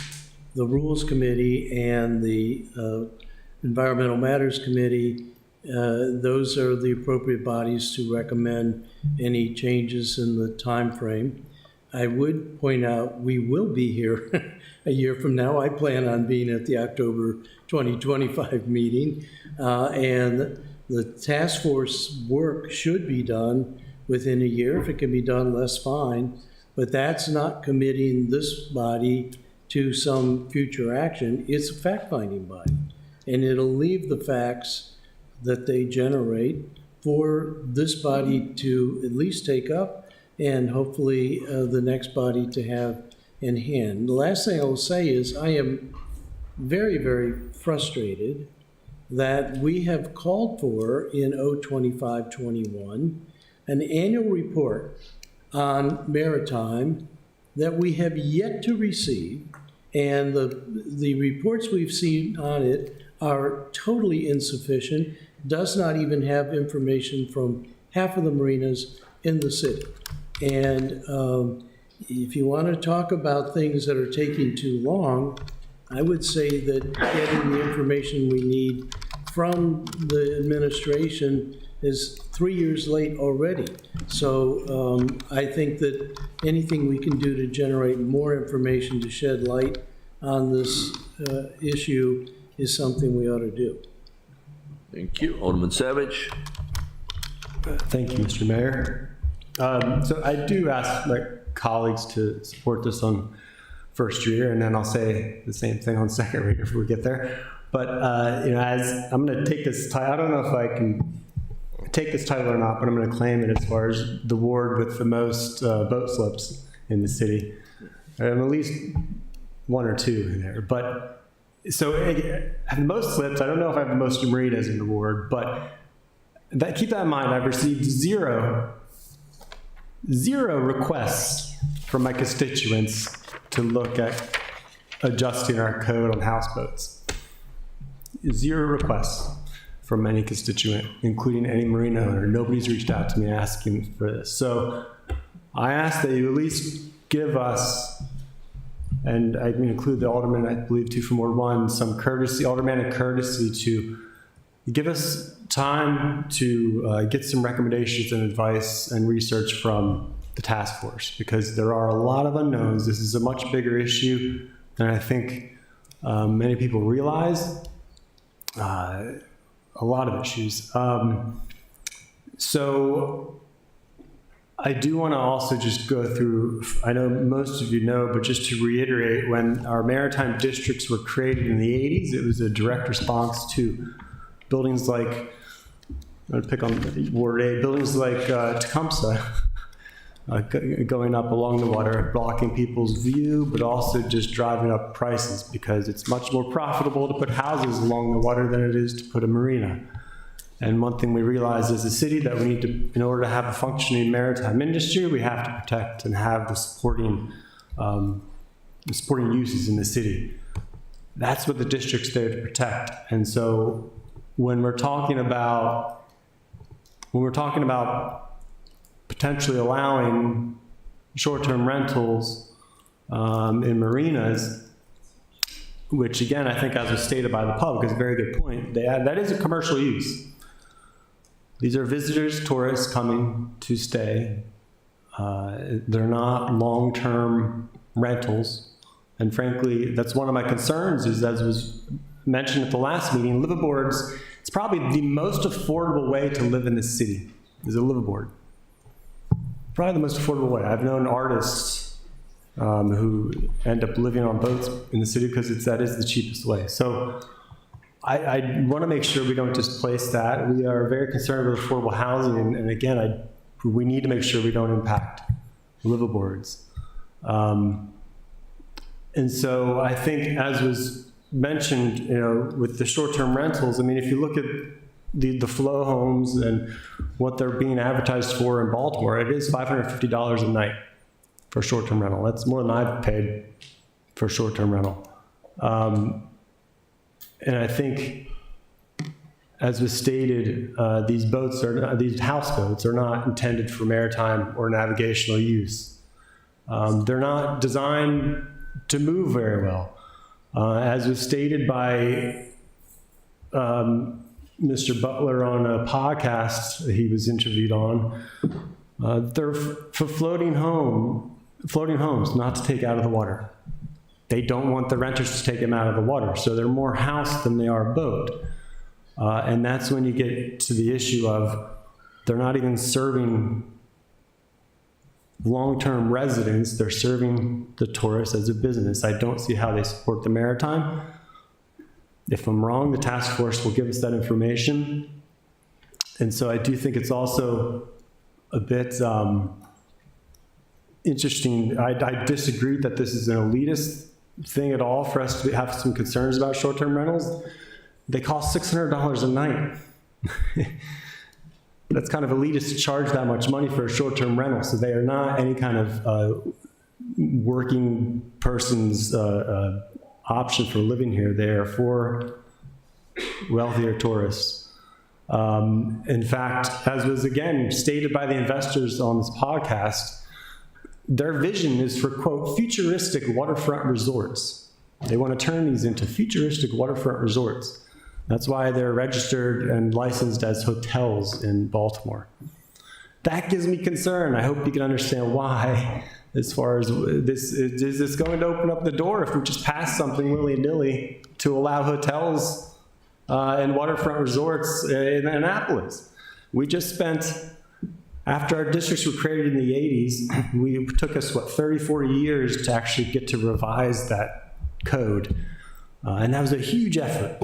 Speaker 3: the Rules Committee, and the Environmental Matters Committee, those are the appropriate bodies to recommend any changes in the time frame. I would point out, we will be here a year from now. I plan on being at the October 2025 meeting, and the task force work should be done within a year. If it can be done less, fine, but that's not committing this body to some future action. It's a fact-finding body, and it'll leave the facts that they generate for this body to at least take up, and hopefully the next body to have in hand. The last thing I will say is I am very, very frustrated that we have called for in 02521 an annual report on maritime that we have yet to receive, and the reports we've seen on it are totally insufficient, does not even have information from half of the marinas in the city. And if you want to talk about things that are taking too long, I would say that getting the information we need from the administration is 3 years late already. So I think that anything we can do to generate more information to shed light on this issue is something we ought to do.
Speaker 1: Thank you. Alderman Savage.
Speaker 14: Thank you, Mr. Mayor. So I do ask my colleagues to support this on first reader, and then I'll say the same thing on second reader if we get there. But as I'm going to take this title, I don't know if I can take this title or not, but I'm going to claim it as far as the ward with the most boat slips in the city. I have at least one or two in there. But so I have the most slips. I don't know if I have the most marinas in the ward, but keep that in mind. I've received zero requests from my constituents to look at adjusting our code on houseboats. Zero requests from any constituent, including any marina owner. Nobody's reached out to me asking for this. So I ask that you at least give us, and I include the alderman, I believe, too, from Ward 1, some courtesy, aldermanic courtesy to give us time to get some recommendations and advice and research from the task force, because there are a lot of unknowns. This is a much bigger issue than I think many people realize. A lot of issues. So I do want to also just go through, I know most of you know, but just to reiterate, when our maritime districts were created in the 80s, it was a direct response to buildings like, I'm going to pick on Ward A, buildings like Tecumseh, going up along the water, blocking people's view, but also just driving up prices, because it's much more profitable to put houses along the water than it is to put a marina. And one thing we realized as a city that we need to, in order to have a functioning maritime industry, we have to protect and have the supporting uses in the city. That's what the district's there to protect. And so when we're talking about potentially allowing short-term rentals in marinas, which again, I think as was stated by the public is a very good point, that is a commercial use. These are visitors, tourists coming to stay. They're not long-term rentals. And frankly, that's one of my concerns is, as was mentioned at the last meeting, liveaboards, it's probably the most affordable way to live in this city is a liveaboard. Probably the most affordable way. I've known artists who end up living on boats in the city because that is the cheapest way. So I want to make sure we don't displace that. We are very concerned with affordable housing, and again, we need to make sure we don't impact liveaboards. And so I think, as was mentioned, with the short-term rentals, I mean, if you look at the flow homes and what they're being advertised for in Baltimore, it is $550 a night for a short-term rental. That's more than I've paid for a short-term rental. And I think, as was stated, these houseboats are not intended for maritime or navigational use. They're not designed to move very well. As was stated by Mr. Butler on a podcast he was interviewed on. They're for floating homes not to take out of the water. They don't want the renters to take them out of the water, so they're more house than they are boat. And that's when you get to the issue of they're not even serving long-term residents, they're serving the tourists as a business. I don't see how they support the maritime. If I'm wrong, the task force will give us that information. And so I do think it's also a bit interesting. I disagree that this is an elitist thing at all for us to have some concerns about short-term rentals. They cost $600 a night. That's kind of elitist to charge that much money for a short-term rental. So they are not any kind of working person's option for living here. They are for wealthier tourists. In fact, as was again stated by the investors on this podcast, their vision is for, quote, futuristic waterfront resorts. They want to turn these into futuristic waterfront resorts. That's why they're registered and licensed as hotels in Baltimore. That gives me concern. I hope you can understand why, as far as this, is this going to open up the door if we just pass something willy-nilly to allow hotels and waterfront resorts in Annapolis? We just spent, after our districts were created in the 80s, it took us, 30, 40 years to actually get to revise that code. And that was a huge effort,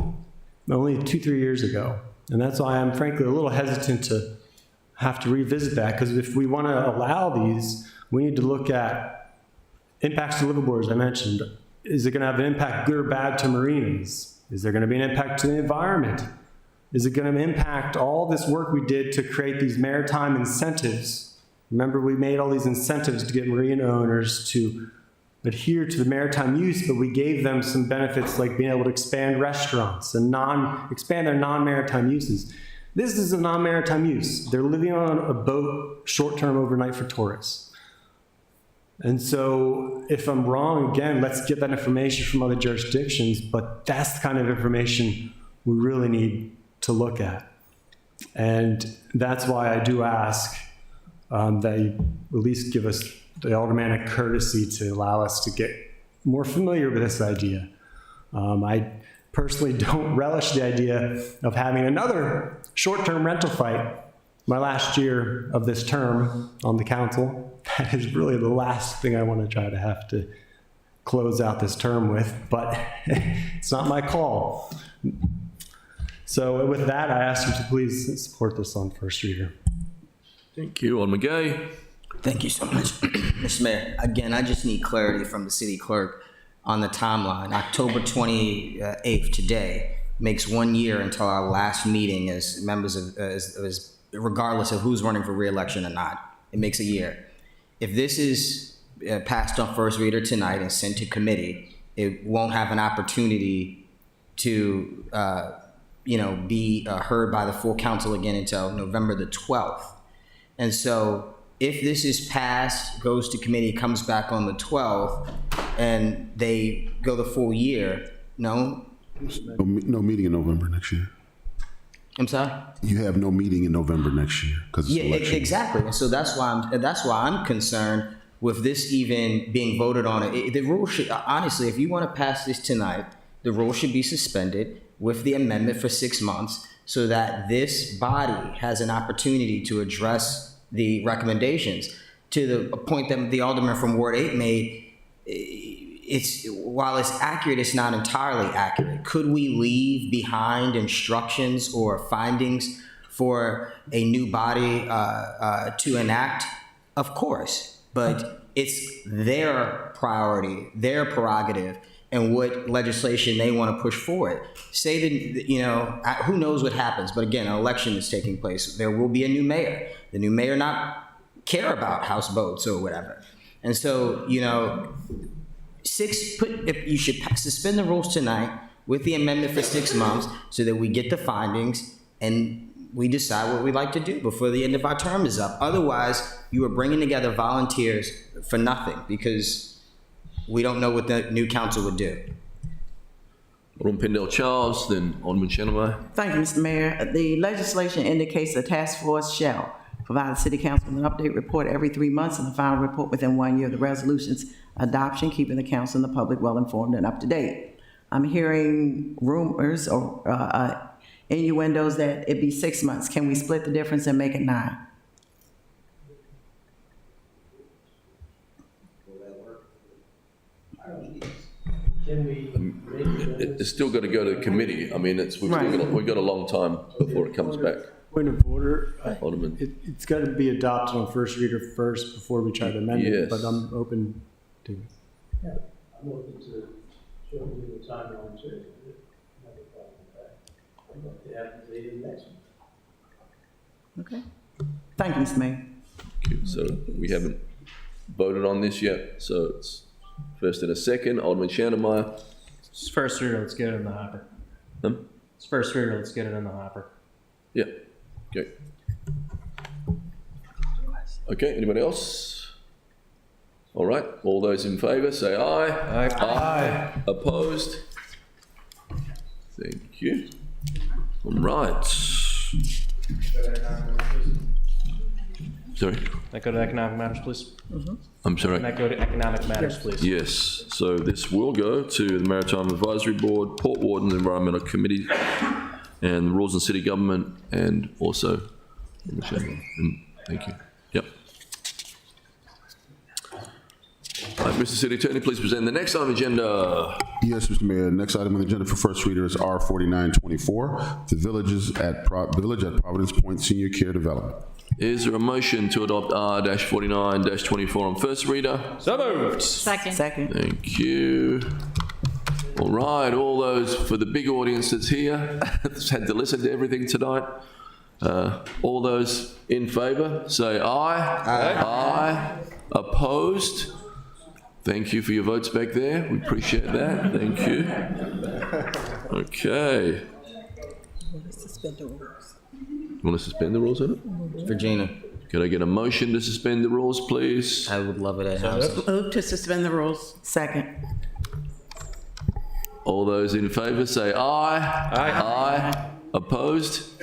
Speaker 14: only 2-3 years ago. And that's why I'm frankly a little hesitant to have to revisit that, because if we want to allow these, we need to look at impacts to liveaboard, as I mentioned. Is it going to have an impact, good or bad, to marinas? Is there going to be an impact to the environment? Is it going to impact all this work we did to create these maritime incentives? Remember, we made all these incentives to get marina owners to adhere to the maritime use, but we gave them some benefits like being able to expand restaurants and expand their non-maritime uses. This is a non-maritime use. They're living on a boat short-term overnight for tourists. And so if I'm wrong, again, let's get that information from other jurisdictions, but that's the kind of information we really need to look at. And that's why I do ask that you at least give us the aldermanic courtesy to allow us to get more familiar with this idea. I personally don't relish the idea of having another short-term rental fight my last year of this term on the council. That is really the last thing I want to try to have to close out this term with, but it's not my call. So with that, I ask you to please support this on first reader.
Speaker 1: Thank you. Alderman Gay.
Speaker 11: Thank you so much, Mr. Mayor. Again, I just need clarity from the city clerk on the timeline. October 28th, today, makes 1 year until our last meeting as members of, regardless of who's running for re-election or not. It makes a year. If this is passed on first reader tonight and sent to committee, it won't have an opportunity to, be heard by the full council again until November the 12th. And so if this is passed, goes to committee, comes back on the 12th, and they go the full year, no
Speaker 5: meeting in November next year.
Speaker 11: I'm sorry?
Speaker 5: You have no meeting in November next year because it's election.
Speaker 11: Exactly. And so that's why I'm concerned with this even being voted on. The rule should, honestly, if you want to pass this tonight, the rule should be suspended with the amendment for 6 months so that this body has an opportunity to address the recommendations. To the point that the alderman from Ward 8 made, while it's accurate, it's not entirely accurate. Could we leave behind instructions or findings for a new body to enact? Of course, but it's their priority, their prerogative, and what legislation they want to push forward. Say that, who knows what happens, but again, an election is taking place. There will be a new mayor. The new mayor not care about houseboats or whatever. And so, if you should suspend the rules tonight with the amendment for 6 months so that we get the findings and we decide what we'd like to do before the end of our term is up. Otherwise, you are bringing together volunteers for nothing because we don't know what the new council would do.
Speaker 1: Alderman Pendle Charles, then Alderman Shanamai.
Speaker 17: Thank you, Mr. Mayor. The legislation indicates the task force shall provide the city council with an update report every 3 months and a final report within 1 year of the resolution's adoption, keeping the council and the public well informed and up to date. I'm hearing rumors or innuendos that it'd be 6 months. Can we split the difference and make it 9?
Speaker 1: It's still got to go to committee. I mean, we've got a long time before it comes back.
Speaker 14: Point of order.
Speaker 1: Alderman.
Speaker 14: It's got to be adopted on first reader first before we try to amend
Speaker 1: Yes.
Speaker 14: it, but I'm open to.
Speaker 3: Yeah, I'm looking to show you the timeline too. I'd like to have the date next one.
Speaker 17: Okay. Thank you, Mr. Mayor.
Speaker 1: So we haven't voted on this yet, so it's first and a second. Alderman Shanamai.
Speaker 15: It's first reader, let's get it in the hopper. It's first reader, let's get it in the hopper.
Speaker 1: Yeah, okay. Okay, anybody else? All right, all those in favour, say aye. Aye. Opposed? Thank you. All right. Sorry?
Speaker 15: That go to economic matters, please?
Speaker 1: I'm sorry?
Speaker 15: Can that go to economic matters, please?
Speaker 1: Yes, so this will go to the Maritime Advisory Board, Port Warden Environmental Committee, and the Rules and City Government, and also, thank you. Yep. Mr. City Attorney, please present the next item on the agenda.
Speaker 5: Yes, Mr. Mayor. Next item on the agenda for first reader is R4924, the Village at Providence Point Senior Care Development.
Speaker 1: Is there a motion to adopt R-49-24 on first reader?
Speaker 15: So moved.
Speaker 17: Second.
Speaker 1: Thank you. All right, all those, for the big audience that's here, that's had to listen to everything tonight, all those in favour, say aye. Aye. Opposed? Thank you for your votes back there. We appreciate that. Thank you. Okay. You want to suspend the rules on it?
Speaker 11: Virginia.
Speaker 1: Could I get a motion to suspend the rules, please?
Speaker 11: I would love it at house.
Speaker 13: Move to suspend the rules. Second.
Speaker 1: All those in favour say aye. Aye. Opposed?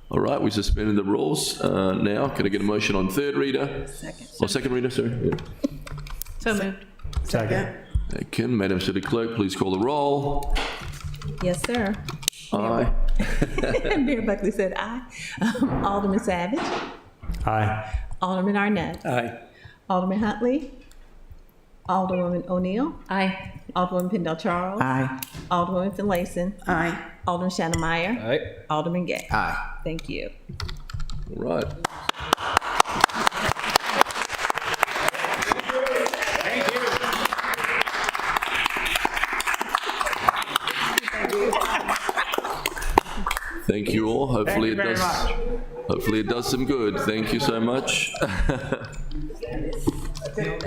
Speaker 1: All right, we suspended the rules. Now, can I get a motion on third reader? Second reader, sorry. Yeah.
Speaker 12: So moved.
Speaker 14: Second.
Speaker 1: Okay, Madam City Clerk, please call the roll.
Speaker 12: Yes, sir.
Speaker 1: Aye.
Speaker 12: Mayor Buckley said aye. Alderman Savage.
Speaker 14: Aye.
Speaker 12: Alderman Arnett.
Speaker 14: Aye.
Speaker 12: Alderman Huntley. Alderwoman O'Neill. Aye. Alderwoman Pendle Charles.
Speaker 17: Aye.
Speaker 12: Alderwoman Finlayson.
Speaker 13: Aye.
Speaker 12: Alderman Shanamaier.
Speaker 15: Aye.
Speaker 12: Alderman Gay.
Speaker 11: Aye.
Speaker 12: Thank you.
Speaker 1: All right. Thank you all. Hopefully it does some good. Thank you so much.
Speaker 4: May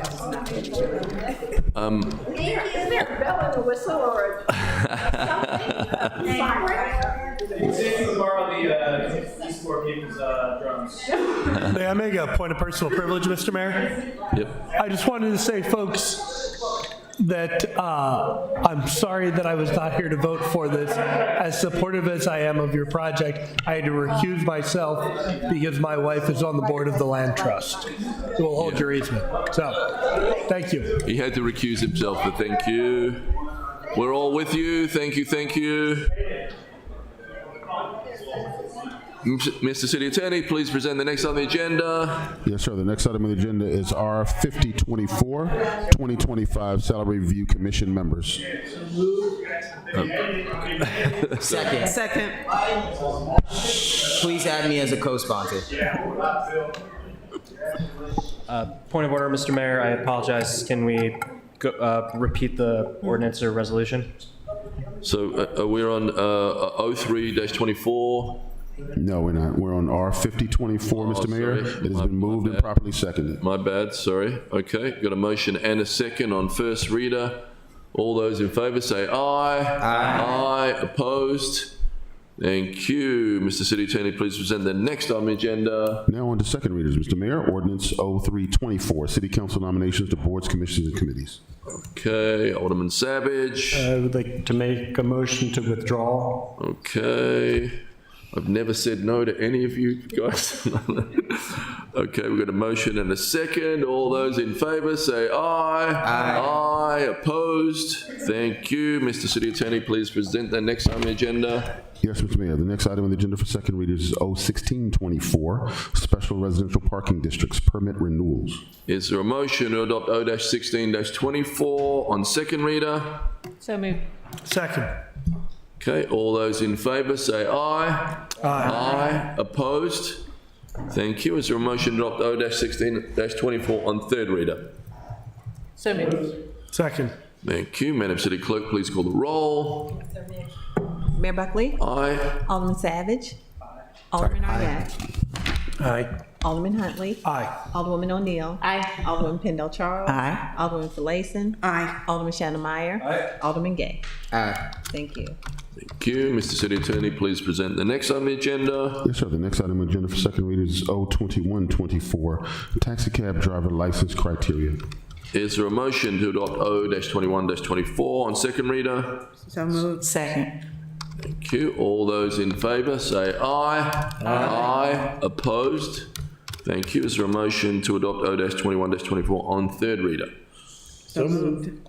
Speaker 4: I make a point of personal privilege, Mr. Mayor?
Speaker 1: Yep.
Speaker 4: I just wanted to say, folks, that I'm sorry that I was not here to vote for this. As supportive as I am of your project, I had to recuse myself because my wife is on the board of the land trust. So we'll hold your easement. So, thank you.
Speaker 1: He had to recuse himself, but thank you. We're all with you. Thank you, thank you. Mr. City Attorney, please present the next on the agenda.
Speaker 5: Yes, sir. The next item on the agenda is R5024, 2025 Salary Review Commission members.
Speaker 11: Second. Please add me as a co-sponsor.
Speaker 15: Point of order, Mr. Mayor, I apologize. Can we repeat the ordinance or resolution?
Speaker 1: So we're on 03-24.
Speaker 5: No, we're not. We're on R5024, Mr. Mayor.
Speaker 1: Sorry.
Speaker 5: It has been moved and properly seconded.
Speaker 1: My bad, sorry. Okay, got a motion and a second on first reader. All those in favour say aye. Aye. Opposed? Thank you. Mr. City Attorney, please present the next on the agenda.
Speaker 5: Now on to second readers, Mr. Mayor. Ordinance 0324, City Council nominations to boards, commissions, and committees.
Speaker 1: Okay, Alderman Savage.
Speaker 14: I would like to make a motion to withdraw.
Speaker 1: Okay. I've never said no to any of you guys. Okay, we've got a motion and a second. All those in favor say aye. Aye. Opposed? Thank you. Mr. City Attorney, please present the next on the agenda.
Speaker 5: Yes, Mr. Mayor. The next item on the agenda for second readers is 01624, Special Residential Parking Districts Permit Renewals.
Speaker 1: Is there a motion to adopt O-16-24 on second reader?
Speaker 12: So moved.
Speaker 4: Second.
Speaker 1: Okay, all those in favor say aye. Aye. Opposed? Thank you. Is there a motion to adopt O-16-24 on third reader?
Speaker 12: So moved.
Speaker 4: Second.
Speaker 1: Thank you. Madam City Clerk, please call the roll.
Speaker 12: Mayor Buckley?
Speaker 1: Aye.
Speaker 12: Alderman Savage? Alderman Arnett?
Speaker 3: Aye.
Speaker 12: Alderman Huntley?
Speaker 4: Aye.
Speaker 12: Alderwoman O'Neill? Aye. Alderwoman Pendle Charles?
Speaker 17: Aye.
Speaker 12: Alderwoman Finlayson?
Speaker 13: Aye.
Speaker 12: Alderman Shannon Meyer? Aye. Alderman Gay?
Speaker 11: Aye.
Speaker 12: Thank you.
Speaker 1: Thank you. Mr. City Attorney, please present the next on the agenda.
Speaker 5: Yes, sir. The next item on the agenda for second readers is 02124, Taxi Cab Driver License Criteria.
Speaker 1: Is there a motion to adopt O-21-24 on second reader?
Speaker 13: So moved.
Speaker 17: Second.
Speaker 1: Thank you. All those in favor say aye. Aye. Opposed? Thank you. Is there a motion to adopt O-21-24 on third reader?
Speaker 13: So moved.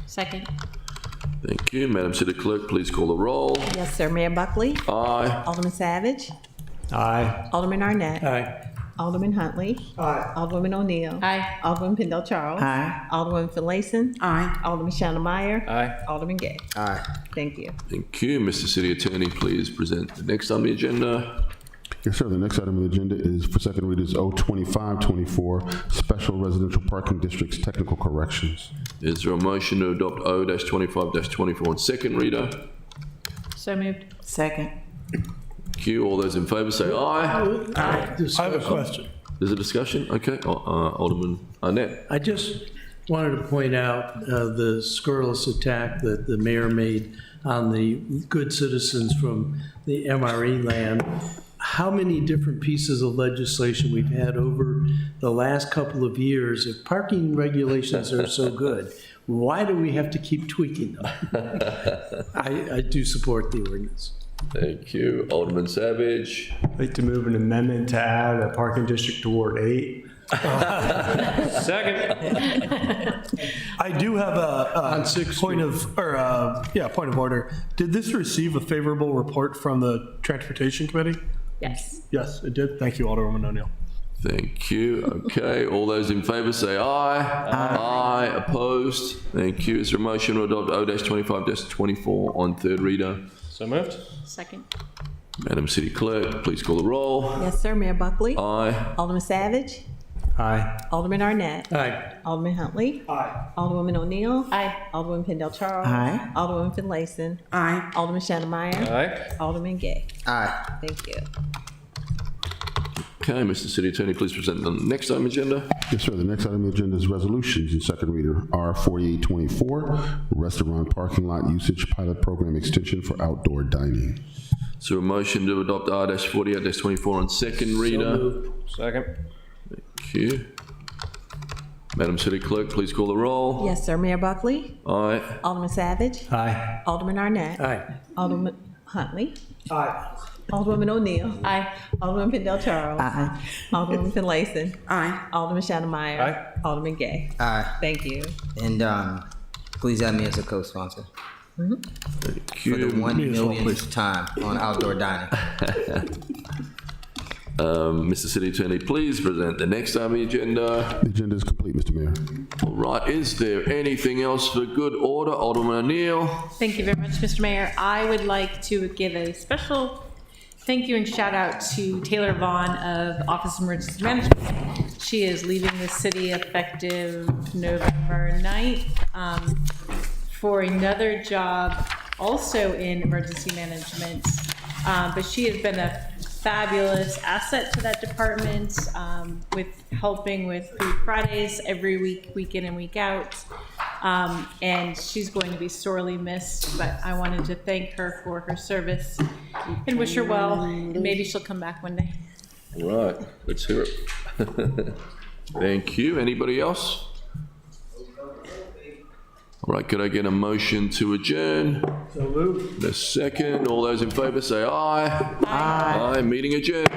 Speaker 12: Second.
Speaker 1: Thank you. Madam City Clerk, please call the roll.
Speaker 12: Yes, sir. Mayor Buckley?
Speaker 1: Aye.
Speaker 12: Alderman Savage?
Speaker 14: Aye.
Speaker 12: Alderman Arnett?
Speaker 3: Aye.
Speaker 12: Alderman Huntley?
Speaker 4: Aye.
Speaker 12: Alderwoman O'Neill? Aye. Alderwoman Pendle Charles?
Speaker 17: Aye.
Speaker 12: Alderwoman Finlayson?
Speaker 13: Aye.
Speaker 12: Alderman Shannon Meyer?
Speaker 15: Aye.
Speaker 12: Alderman Gay?
Speaker 11: Aye.
Speaker 12: Thank you.
Speaker 1: Thank you. Mr. City Attorney, please present the next on the agenda.
Speaker 5: Yes, sir. The next item on the agenda is for second readers 02524, Special Residential Parking Districts Technical Corrections.
Speaker 1: Is there a motion to adopt O-25-24 on second reader?
Speaker 12: So moved.
Speaker 17: Second.
Speaker 1: Thank you. All those in favor say aye.
Speaker 4: I have a question.
Speaker 1: There's a discussion? Okay. Alderman Arnett.
Speaker 3: I just wanted to point out the scurrilous attack that the mayor made on the good citizens from the MRE land. How many different pieces of legislation we've had over the last couple of years. If parking regulations are so good, why do we have to keep tweaking them? I do support the ordinance.
Speaker 1: Thank you. Alderman Savage.
Speaker 14: I'd like to move an amendment to add a parking district to Ward 8.
Speaker 15: Second.
Speaker 4: I do have a point of order. Did this receive a favorable report from the Transportation Committee?
Speaker 12: Yes.
Speaker 4: Yes, it did. Thank you, Alderwoman O'Neill.
Speaker 1: Thank you. Okay, all those in favor say aye. Aye. Opposed? Thank you. Is there a motion to adopt O-25-24 on third reader?
Speaker 15: So moved.
Speaker 12: Second.
Speaker 1: Madam City Clerk, please call the roll.
Speaker 12: Yes, sir. Mayor Buckley?
Speaker 1: Aye.
Speaker 12: Alderman Savage?
Speaker 14: Aye.
Speaker 12: Alderman Arnett?
Speaker 3: Aye.
Speaker 12: Alderman Huntley?
Speaker 4: Aye.
Speaker 12: Alderwoman O'Neill? Aye. Alderwoman Pendle Charles?
Speaker 17: Aye.
Speaker 12: Alderwoman Finlayson?
Speaker 13: Aye.
Speaker 12: Alderman Shannon Meyer?
Speaker 15: Aye.
Speaker 12: Alderman Gay?
Speaker 11: Aye.
Speaker 12: Thank you.
Speaker 1: Okay, Mr. City Attorney, please present the next item agenda.
Speaker 5: Yes, sir. The next item on the agenda is resolutions in second reader R4824, Restaurant Parking Lot Usage Pilot Program Extension for Outdoor Dining.
Speaker 1: Is there a motion to adopt R-48-24 on second reader?
Speaker 15: Second.
Speaker 1: Thank you. Madam City Clerk, please call the roll.
Speaker 12: Yes, sir. Mayor Buckley?
Speaker 1: Aye.
Speaker 12: Alderman Savage?
Speaker 14: Aye.
Speaker 12: Alderman Arnett?
Speaker 3: Aye.
Speaker 12: Alderman Huntley?
Speaker 4: Aye.
Speaker 12: Alderwoman O'Neill? Aye. Alderman Pendle Charles?
Speaker 17: Aye.
Speaker 12: Alderwoman Finlayson?
Speaker 13: Aye.
Speaker 12: Alderman Shannon Meyer?
Speaker 15: Aye.
Speaker 12: Alderman Gay?
Speaker 11: Aye.
Speaker 12: Thank you.
Speaker 11: And please add me as a co-sponsor
Speaker 1: Thank
Speaker 11: for the
Speaker 1: you.
Speaker 11: 1 millionth time on outdoor dining.
Speaker 1: Mr. City Attorney, please present the next item on the agenda.
Speaker 5: The agenda is complete, Mr. Mayor.
Speaker 1: All right, is there anything else for good order? Alderman O'Neill?
Speaker 16: Thank you very much, Mr. Mayor. I would like to give a special thank you and shout out to Taylor Vaughn of Office of Emergency Management. She is leaving the city effective November 9th for another job also in emergency management. But she has been a fabulous asset to that department with helping with Food Fridays every week, week in and week out. And she's going to be sorely missed, but I wanted to thank her for her service and wish her well, and maybe she'll come back one day.
Speaker 1: All right, let's hear it. Thank you. Anybody else? All right, could I get a motion to adjourn?
Speaker 3: So moved.
Speaker 1: The second, all those in favor say aye. Aye. Aye, meeting adjourned.